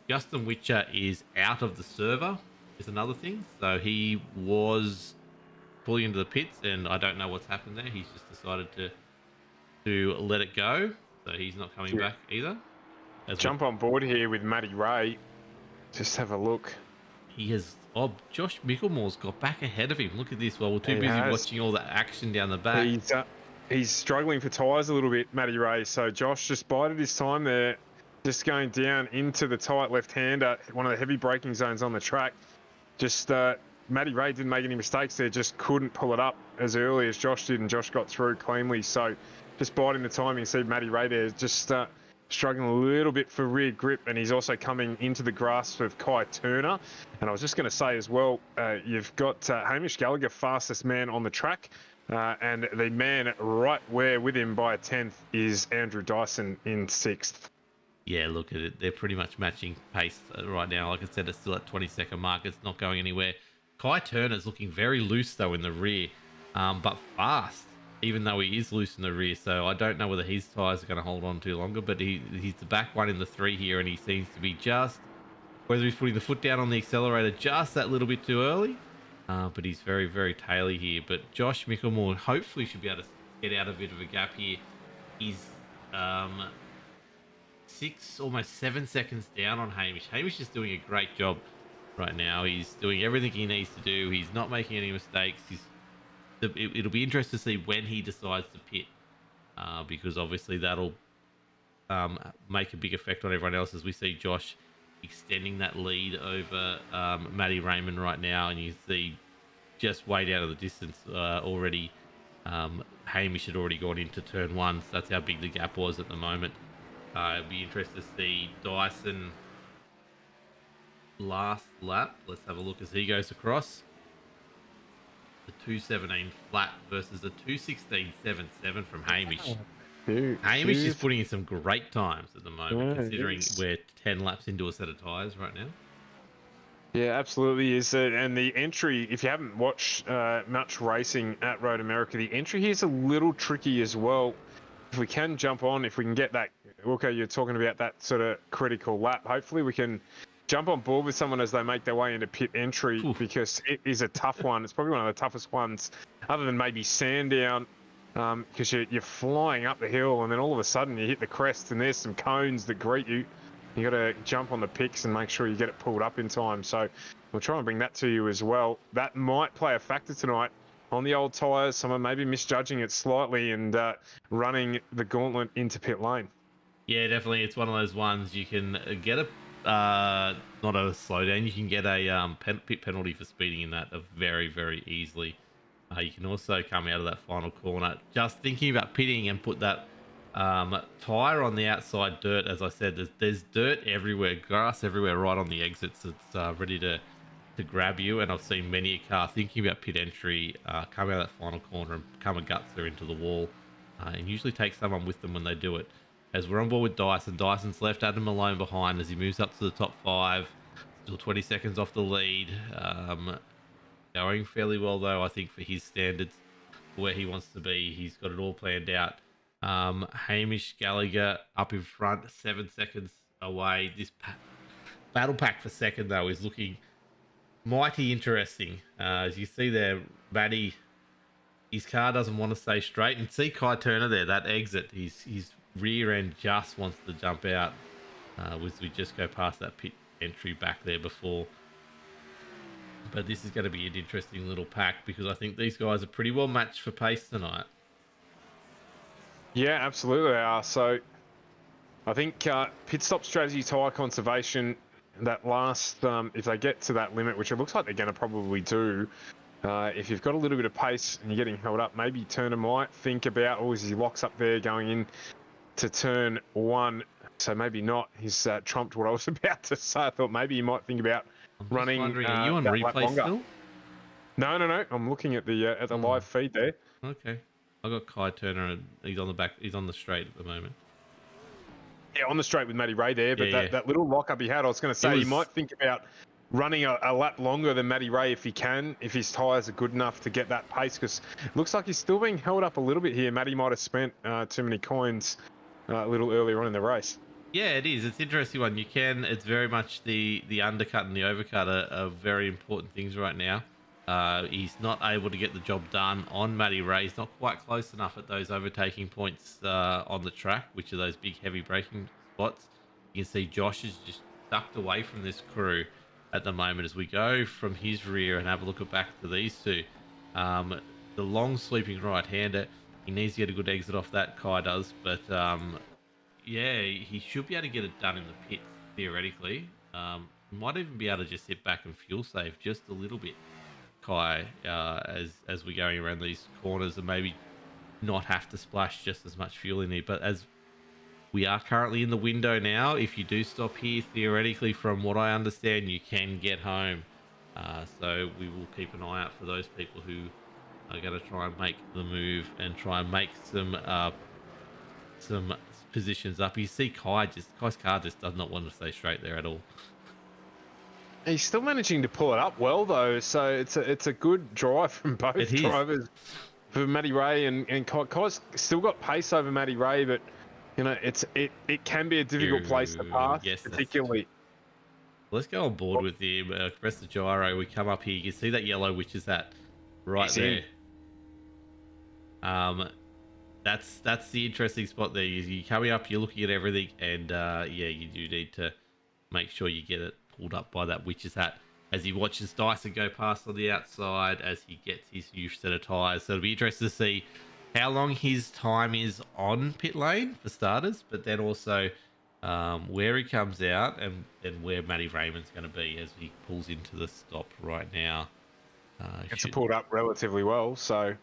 Justin Witcher is out of the server, is another thing. So he was pulling into the pits, and I don't know what's happened there. He's just decided to let it go. So he's not coming back either. Jump on board here with Matty Ray. Just have a look. He has... Oh, Josh Micklemore's got back ahead of him. Look at this. Well, we're too busy watching all that action down the back. He's struggling for tyres a little bit, Matty Ray. So Josh just bided his time there. Just going down into the tight left-hander, one of the heavy braking zones on the track. Just Matty Ray didn't make any mistakes there. Just couldn't pull it up as early as Josh did, and Josh got through cleanly. So just biding the time, you see Matty Ray there just struggling a little bit for rear grip, and he's also coming into the grasp of Kai Turner. And I was just going to say as well, you've got Hamish Gallagher, fastest man on the track, and the man right where with him by a 10th is Andrew Dyson in 6th. Yeah, look at it. They're pretty much matching pace right now. Like I said, it's still at 20-second mark. It's not going anywhere. Kai Turner's looking very loose, though, in the rear, but fast, even though he is loose in the rear. So I don't know whether his tyres are going to hold on too longer, but he's the back one in the 3 here, and he seems to be just, whether he's putting the foot down on the accelerator just that little bit too early, but he's very, very taily here. But Josh Micklemore hopefully should be able to get out a bit of a gap here. He's 6, almost 7 seconds down on Hamish. Hamish is doing a great job right now. He's doing everything he needs to do. He's not making any mistakes. It'll be interesting to see when he decides to pit, because obviously that'll make a big effect on everyone else, as we see Josh extending that lead over Matty Raymond right now, and you see just way down of the distance already. Hamish had already gone into turn 1, so that's how big the gap was at the moment. It'd be interesting to see Dyson last lap. Let's have a look as he goes across. The 2:17 flat versus the 2:16.77 from Hamish. Hamish is putting in some great times at the moment, considering we're 10 laps into a set of tyres right now. Yeah, absolutely is. And the entry, if you haven't watched much racing at Road America, the entry here is a little tricky as well. If we can jump on, if we can get that, okay, you're talking about that sort of critical lap. Hopefully we can jump on board with someone as they make their way into pit entry, because it is a tough one. It's probably one of the toughest ones, other than maybe Sandown, because you're flying up the hill, and then all of a sudden you hit the crest, and there's some cones that greet you. You got to jump on the picks and make sure you get it pulled up in time. So we'll try and bring that to you as well. That might play a factor tonight on the old tyres. Someone maybe misjudging it slightly and running the gauntlet into pit lane. Yeah, definitely. It's one of those ones you can get a not a slowdown. You can get a pit penalty for speeding in that very, very easily. You can also come out of that final corner just thinking about pitting and put that tyre on the outside dirt. As I said, there's dirt everywhere, grass everywhere right on the exits. It's ready to grab you, and I've seen many a car thinking about pit entry come out of that final corner and come a gutser into the wall, and usually take someone with them when they do it. As we're on board with Dyson, Dyson's left Adam Malone behind as he moves up to the top 5, still 20 seconds off the lead. Going fairly well though, I think, for his standards, where he wants to be. He's got it all planned out. Hamish Gallagher up in front, 7 seconds away. This battle pack for second though is looking mighty interesting. As you see there, Matty, his car doesn't want to stay straight, and see Kai Turner there, that exit, his rear end just wants to jump out. We just go past that pit entry back there before. But this is going to be an interesting little pack, because I think these guys are pretty well matched for pace tonight. Yeah, absolutely they are. So I think pit stop strategy, tyre conservation, that last, if they get to that limit, which it looks like they're going to probably do, if you've got a little bit of pace and you're getting held up, maybe Turner might think about, oh, as he locks up there going in to turn 1, so maybe not. He's trumped what I was about to say. I thought maybe he might think about running wondering, are you on that lap replay longer. still? No. I'm looking at the live feed there. Okay. I got Kai Turner and he's on the back. He's on the straight at the moment. Yeah, on the straight with Matty Ray there, but that little lock-up he had, I was going to say, he might think about running a lap longer than Matty Ray if he can, if his tyres are good enough to get that pace, because it looks like he's still being held up a little bit here. Matty might have spent too many coins a little earlier on in the race. Yeah, it is. It's an interesting one. It's very much the undercut and the overcut are very important things right now. He's not able to get the job done on Matty Ray. He's not quite close enough at those overtaking points on the track, which are those big heavy braking spots. You can see Josh is just ducked away from this crew at the moment as we go from his rear and have a look at back to these two. The long sweeping right-hander, he needs to get a good exit off that, Kai does, but yeah, he should be able to get it done in the pits, theoretically. Might even be able to just sit back and fuel save just a little bit, Kai, as we're going around these corners, and maybe not have to splash just as much fuel in there. But as we are currently in the window now, if you do stop here, theoretically, from what I understand, you can get home. So we will keep an eye out for those people who are going to try and make the move and try and make some positions up. You see Kai's car just does not want to stay straight there at all. He's still managing to pull it up well, though, so it's a good drive from both drivers. For Matty Ray and Kai's still got pace over Matty Ray, but you know it can be a difficult place to pass, yes, particularly. Let's go on board with him. Press the gyro. We come up here. You can see that yellow, which is that right there. That's the interesting spot there. You're coming up, you're looking at everything, and yeah, you do need to make sure you get it pulled up by that witch's hat as he watches Dyson go past on the outside as he gets his new set of tyres. So it'll be interesting to see how long his time is on pit lane for starters, but then also where he comes out and where Matty Raymond's going to be as he pulls into the stop right now. It's pulled up relatively well, so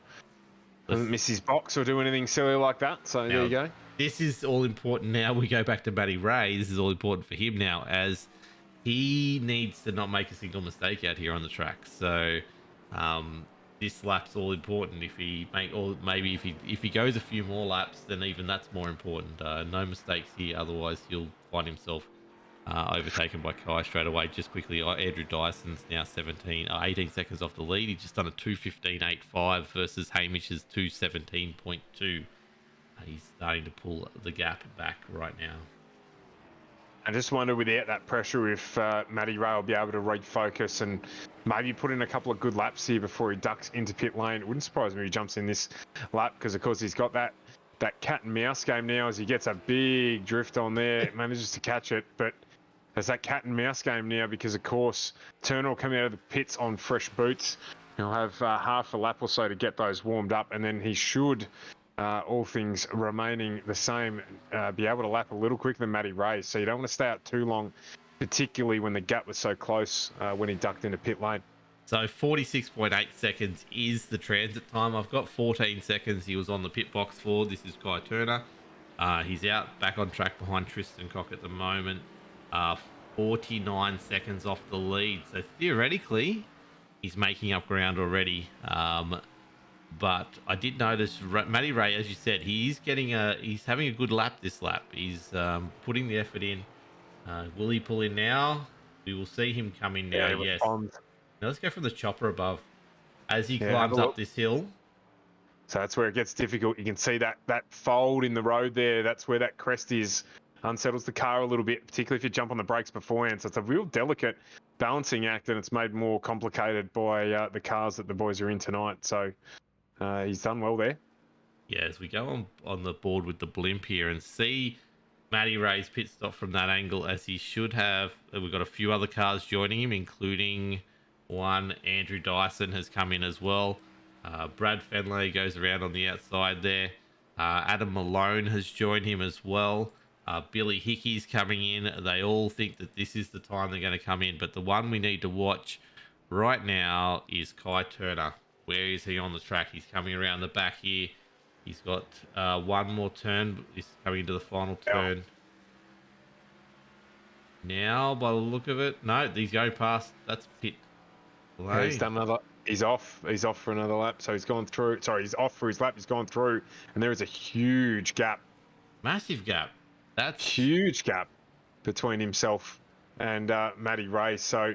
doesn't miss his box or do anything silly like that. So there you go. This is all important now. We go back to Matty Ray. This is all important for him now, as he needs to not make a single mistake out here on the track. So this lap's all important. If he if he goes a few more laps, then even that's more important. No mistakes here, otherwise he'll find himself overtaken by Kai straight away. Just quickly, Andrew Dyson's now 18 seconds off the lead. He's just done a 2:15.85 versus Hamish's 2:17.2. He's starting to pull the gap back right now. I just wonder, without that pressure, if Matty Ray will be able to refocus and maybe put in a couple of good laps here before he ducks into pit lane. It wouldn't surprise me if he jumps in this lap, because of course he's got that cat and mouse game now as he gets a big drift on there, manages to catch it, but there's that cat and mouse game now because, of course, Turner will come out of the pits on fresh boots. He'll have half a lap or so to get those warmed up, and then he should, all things remaining the same, be able to lap a little quicker than Matty Ray. So you don't want to stay out too long, particularly when the gap was so close when he ducked into pit lane. So 46.8 seconds is the transit time. I've got 14 seconds he was on the pit box for. This is Kai Turner. He's out back on track behind Tristan Cock at the moment. 49 seconds off the lead. So theoretically, he's making up ground already. But I did notice Matty Ray, as you said, he's having a good lap this lap. He's putting the effort in. Will he pull in now? We will see him come in now. Yes. Now let's go from the chopper above as he climbs up this hill. So that's where it gets difficult. You can see that fold in the road there. That's where that crest is. Unsettles the car a little bit, particularly if you jump on the brakes beforehand. So it's a real delicate balancing act, and it's made more complicated by the cars that the boys are in tonight. So he's done well there. Yeah, as we go on the board with the blimp here and see Matty Ray's pit stop from that angle, as he should have. We've got a few other cars joining him, including one. Andrew Dyson has come in as well. Brad Fenley goes around on the outside there. Adam Malone has joined him as well. Billy Hickey's coming in. They all think that this is the time they're going to come in. But the one we need to watch right now is Kai Turner. Where is he on the track? He's coming around the back here. He's got one more turn. He's coming into the final turn. Now, by the look of it, no, he's going past. That's pit. Yeah, he's done another. He's off. He's off for another lap. So he's gone through. Sorry, he's off for his lap. He's gone through, and there is a huge gap. Massive gap. That's huge gap between himself and Matty Ray. So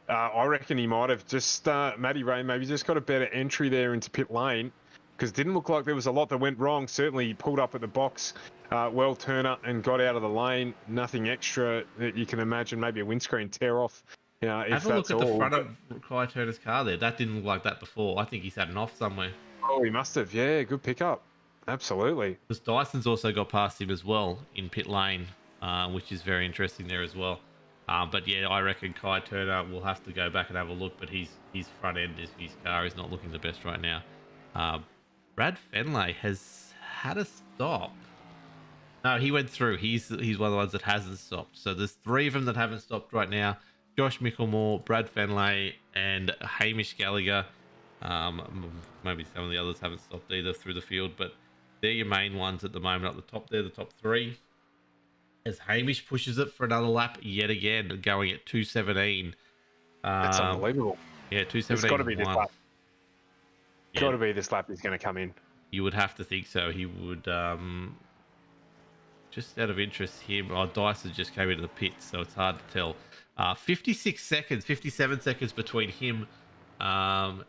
I reckon he might have just Matty Ray maybe just got a better entry there into pit lane, because it didn't look like there was a lot that went wrong. Certainly he pulled up at the box, well Turner, and got out of the lane. Nothing extra that you can imagine. Maybe a windscreen tear off. Have a look at the front of Kai Turner's car there. That didn't look like that before. I think he's had an off somewhere. Oh, he must have. Yeah, good pickup. Absolutely. Because Dyson's also got past him as well in pit lane, which is very interesting there as well. But yeah, I reckon Kai Turner will have to go back and have a look, but his front end of his car is not looking the best right now. Brad Fenley has had a stop. No, he went through. He's one of the ones that hasn't stopped. So there's 3 of them that haven't stopped right now. Josh Micklemore, Brad Fenley, and Hamish Gallagher. Maybe some of the others haven't stopped either through the field, but they're your main ones at the moment up the top there, the top 3. As Hamish pushes it for another lap yet again, going at 2:17. That's unbelievable. Yeah, 2:17. It's got to be this lap. Yeah. Got to be this lap he's going to come in. You would have to think so. He would, just out of interest, Dyson just came into the pits, so it's hard to tell. 56 seconds, 57 seconds between him. Dyson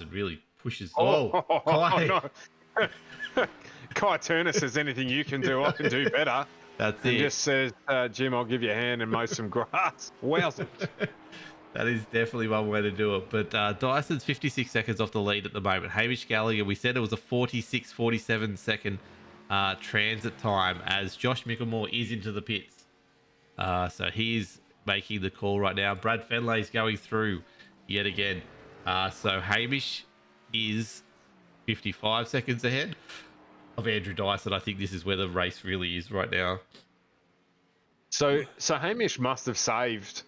really pushes. Kai. No. Kai Turner says, anything you can do, I can do better. That's it. He just says, Jim, I'll give you a hand and mow some grass. Wowzers. That is definitely one way to do it. But Dyson's 56 seconds off the lead at the moment. Hamish Gallagher, we said it was a 46, 47 second transit time as Josh Micklemore is into the pits. So he's making the call right now. Brad Fenley's going through yet again. So Hamish is 55 seconds ahead of Andrew Dyson. I think this is where the race really is right now. So Hamish must have saved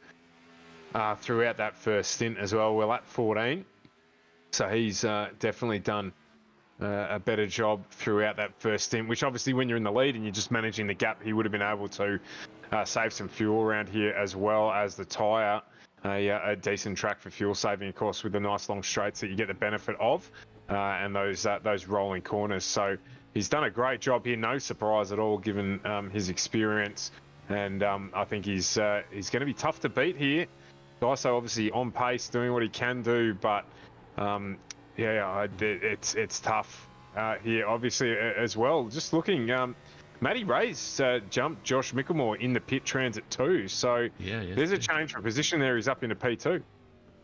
throughout that first stint as well. We're at 14. So he's definitely done a better job throughout that first stint, which obviously when you're in the lead and you're just managing the gap, he would have been able to save some fuel around here, as well as the tyre. A decent track for fuel saving, of course, with the nice long straights that you get the benefit of, and those rolling corners. So he's done a great job here. No surprise at all, given his experience, and I think he's going to be tough to beat here. Dyso obviously on pace, doing what he can do, but it's tough here, obviously, as well. Just looking, Matty Ray's jumped Josh Micklemore in the pit transit too. So there's a change for position there. He's up into P2,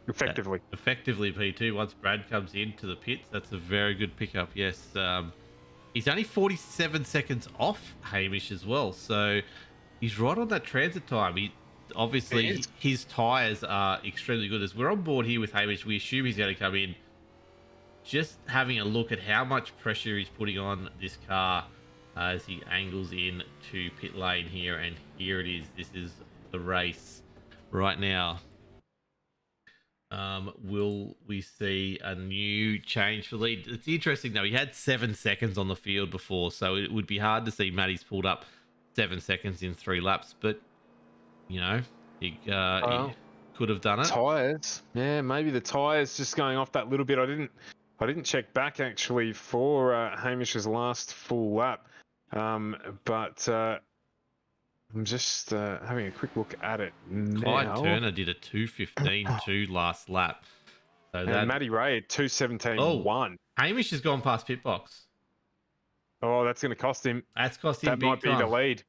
effectively. Effectively P2. Once Brad comes into the pits, that's a very good pickup. Yes, he's only 47 seconds off Hamish as well. So he's right on that transit time. Obviously, his tyres are extremely good. As we're on board here with Hamish, we assume he's going to come in. Just having a look at how much pressure he's putting on this car as he angles in to pit lane here, and here it is. This is the race right now. Will we see a new change for lead? It's interesting though, he had 7 seconds on the field before, so it would be hard to see Matty's pulled up 7 seconds in 3 laps, but you know, he could have done it. Tyres, yeah, maybe the tyres just going off that little bit. I didn't check back actually for Hamish's last full lap, but I'm just having a quick look at it now. Kai Turner did a 2:15.2 last lap. So and Matty Ray at 2:17.1. Hamish has gone past pit box. Oh, that's going to cost him. That's cost him. That might be the lead.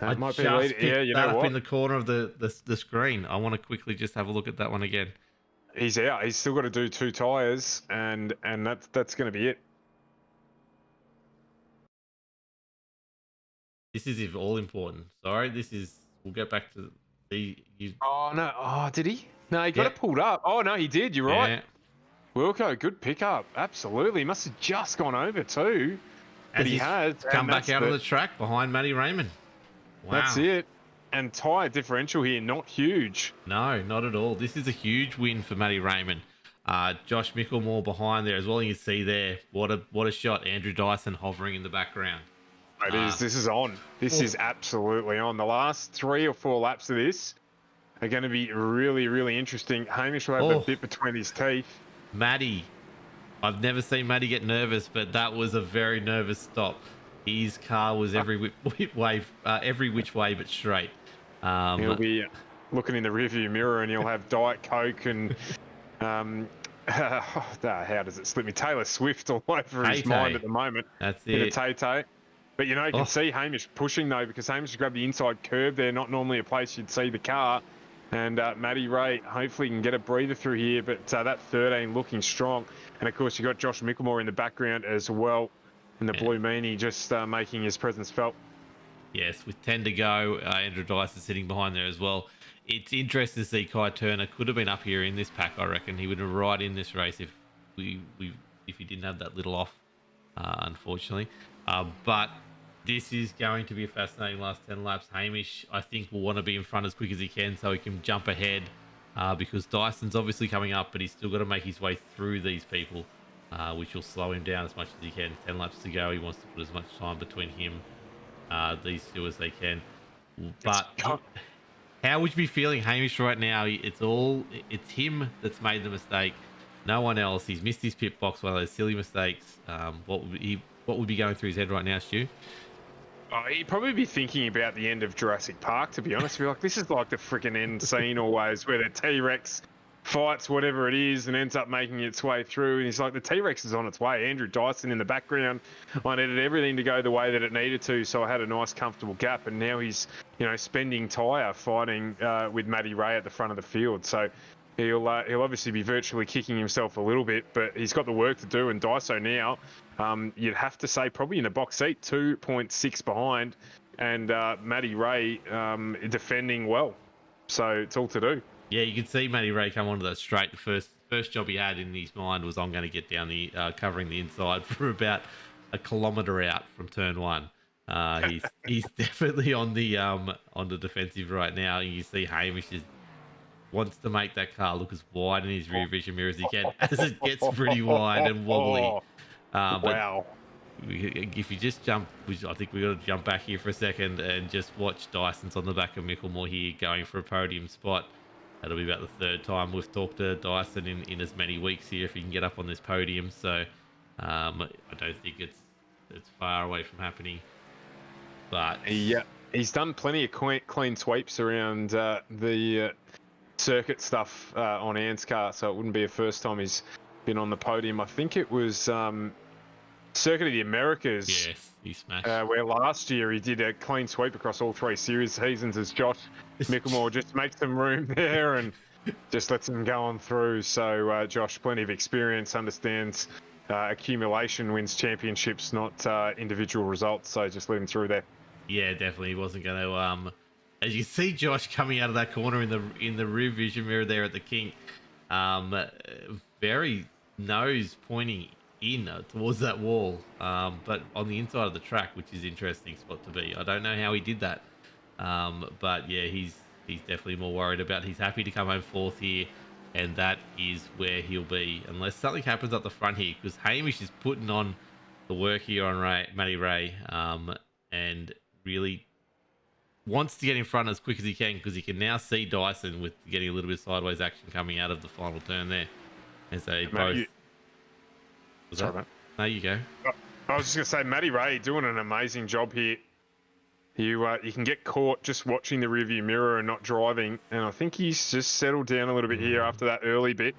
That might be the lead. Yeah, you know what? Up in the corner of the screen. I want to quickly just have a look at that one again. He's out. He's still got to do 2 tyres, and that's going to be it. This is all important. Sorry, we'll get back to the... Oh, no. Oh, did he? No, he got it pulled up. Oh, no, he did. You're right. Wilco, good pickup. Absolutely. He must have just gone over too. But As he he's has come and back that's out on the track behind Matty Raymond. Wow. That's it. And tyre differential here, not huge. No, not at all. This is a huge win for Matty Raymond. Josh Micklemore behind there as well. You can see there, what a shot. Andrew Dyson hovering in the background. It is. This is on. This is absolutely on. The last 3 or 4 laps of this are going to be really, really interesting. Hamish will have a bit between his teeth. Matty. I've never seen Matty get nervous, but that was a very nervous stop. His car was every which way but straight. He'll be looking in the rearview mirror and he'll have Diet Coke and how does it slip me? Taylor Swift all over his mind at the moment. That's in it. a Tay-Tay. But you know, you can see Hamish pushing though, because Hamish grabbed the inside curb there, not normally a place you'd see the car. And Matty Ray hopefully can get a breather through here, but that 13 looking strong. And of course, you've got Josh Micklemore in the background as well, in the blue meanie, just making his presence felt. Yes, with 10 to go, Andrew Dyson sitting behind there as well. It's interesting to see Kai Turner could have been up here in this pack. I reckon he would have right in this race if he didn't have that little off, unfortunately. But this is going to be a fascinating last 10 laps. Hamish, I think, will want to be in front as quick as he can so he can jump ahead, because Dyson's obviously coming up, but he's still got to make his way through these people, which will slow him down as much as he can. 10 laps to go. He wants to put as much time between him, these two, as they can. But how would you be feeling, Hamish, right now? It's him that's made the mistake. No one else. He's missed his pit box, one of those silly mistakes. What would be going through his head right now, Stu? He'd probably be thinking about the end of Jurassic Park, to be honest. Be like, this is like the freaking end scene always, where the T-Rex fights whatever it is and ends up making its way through. And he's like, the T-Rex is on its way. Andrew Dyson in the background. I needed everything to go the way that it needed to, so I had a nice, comfortable gap. And now he's, spending tyre fighting with Matty Ray at the front of the field. So he'll obviously be virtually kicking himself a little bit, but he's got the work to do. And Dyso now, you'd have to say probably in the box seat, 2.6 behind, and Matty Ray defending well. So it's all to do. Yeah, you can see Matty Ray come onto that straight. The first job he had in his mind was, I'm going to get down the covering the inside for about a kilometre out from turn 1. He's definitely on the defensive right now. You see Hamish wants to make that car look as wide in his rear vision mirror as he can, as it gets pretty wide and wobbly. Wow. If you just jump, I think we've got to jump back here for a second and just watch Dyson's on the back of Micklemore here going for a podium spot. That'll be about the 3rd time we've talked to Dyson in as many weeks here if he can get up on this podium. So I don't think it's far away from happening. But he's done plenty of clean sweeps around the circuit stuff on ANZCAR, so it wouldn't be a first time he's been on the podium. I think it was Circuit of the Americas. Yes, he smashed. Where last year he did a clean sweep across all 3 series seasons as Josh Micklemore just makes some room there and just lets him go on through. So Josh, plenty of experience, understands accumulation wins championships, not individual results. So just let him through there. Yeah, definitely. He wasn't going to. As you see Josh coming out of that corner in the rear vision mirror there at the kink, very nose pointing in towards that wall, but on the inside of the track, which is interesting spot to be. I don't know how he did that, but yeah, he's definitely more worried about. He's happy to come home 4th here, and that is where he'll be unless something happens up the front here, because Hamish is putting on the work here on Matty Ray, and really wants to get in front as quick as he can, because he can now see Dyson with getting a little bit of sideways action coming out of the final turn there. And so both... Sorry, mate. No, you go. I was just going to say, Matty Ray doing an amazing job here. You can get caught just watching the rearview mirror and not driving, and I think he's just settled down a little bit here after that early bit,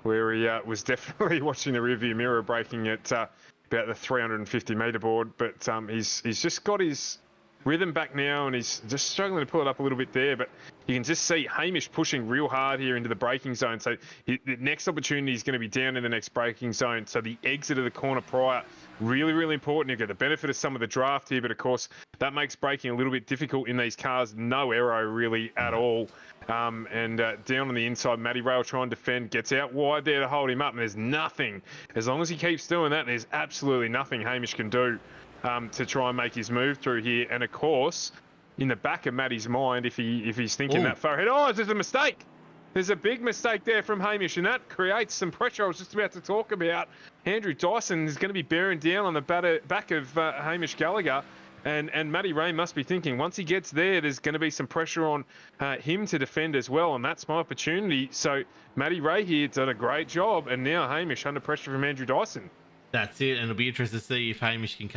where he was definitely watching the rearview mirror, braking at about the 350 metre board. But he's just got his rhythm back now, and he's just struggling to pull it up a little bit there. But you can just see Hamish pushing real hard here into the braking zone. So the next opportunity is going to be down in the next braking zone. So the exit of the corner prior, really, really important. You get the benefit of some of the draft here, but of course that makes braking a little bit difficult in these cars. No aero really at all. And down on the inside, Matty Ray will try and defend, gets out wide there to hold him up, and there's nothing. As long as he keeps doing that, there's absolutely nothing Hamish can do to try and make his move through here. And of course, in the back of Matty's mind, if he's thinking that far ahead, there's a mistake. There's a big mistake there from Hamish, and that creates some pressure. I was just about to talk about. Andrew Dyson is going to be bearing down on the back of Hamish Gallagher, and Matty Ray must be thinking once he gets there's going to be some pressure on him to defend as well, and that's my opportunity. So Matty Ray here done a great job, and now Hamish under pressure from Andrew Dyson. That's it, and it'll be interesting to see if Hamish can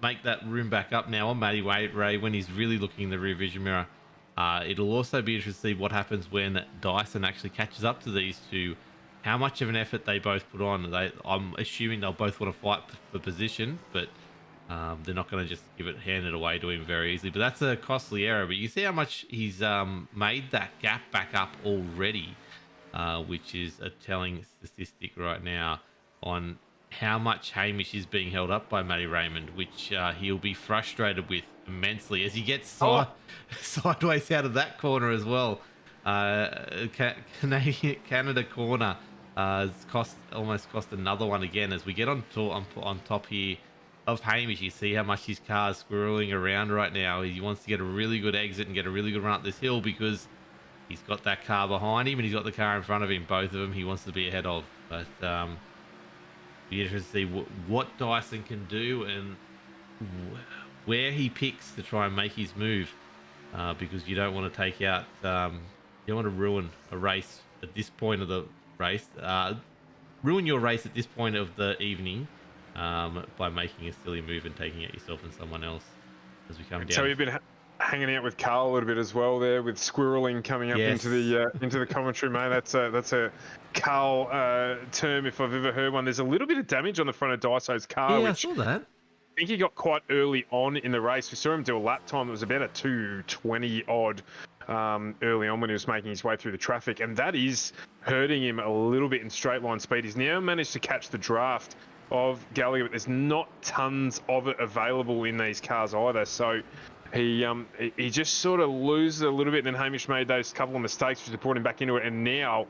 make that room back up now on Matty Ray when he's really looking in the rear vision mirror. It'll also be interesting to see what happens when Dyson actually catches up to these two, how much of an effort they both put on. I'm assuming they'll both want to fight for position, but they're not going to just hand it away to him very easily. But that's a costly error. But you see how much he's made that gap back up already, which is a telling statistic right now on how much Hamish is being held up by Matty Raymond, which he'll be frustrated with immensely as he gets sideways out of that corner as well. Canada corner has almost cost another one again as we get on top here of Hamish. You see how much his car's squirreling around right now. He wants to get a really good exit and get a really good run up this hill because he's got that car behind him and he's got the car in front of him. Both of them he wants to be ahead of. But be interested to see what Dyson can do and where he picks to try and make his move, because you don't want to take out, you don't want to ruin a race at this point of the race, ruin your race at this point of the evening by making a silly move and taking out yourself and someone else as we come down. So you've been hanging out with Carl a little bit as well there, with squirreling coming up into the commentary, mate. That's a Carl term if I've ever heard one. There's a little bit of damage on the front of Daiso's car. Yeah, which I saw that. I think he got quite early on in the race. We saw him do a lap time that was about a 2:20 odd early on when he was making his way through the traffic, and that is hurting him a little bit in straight line speed. He's now managed to catch the draft of Gallagher, but there's not tons of it available in these cars either. So he just sort of loses a little bit, and then Hamish made those couple of mistakes which brought him back into it, and now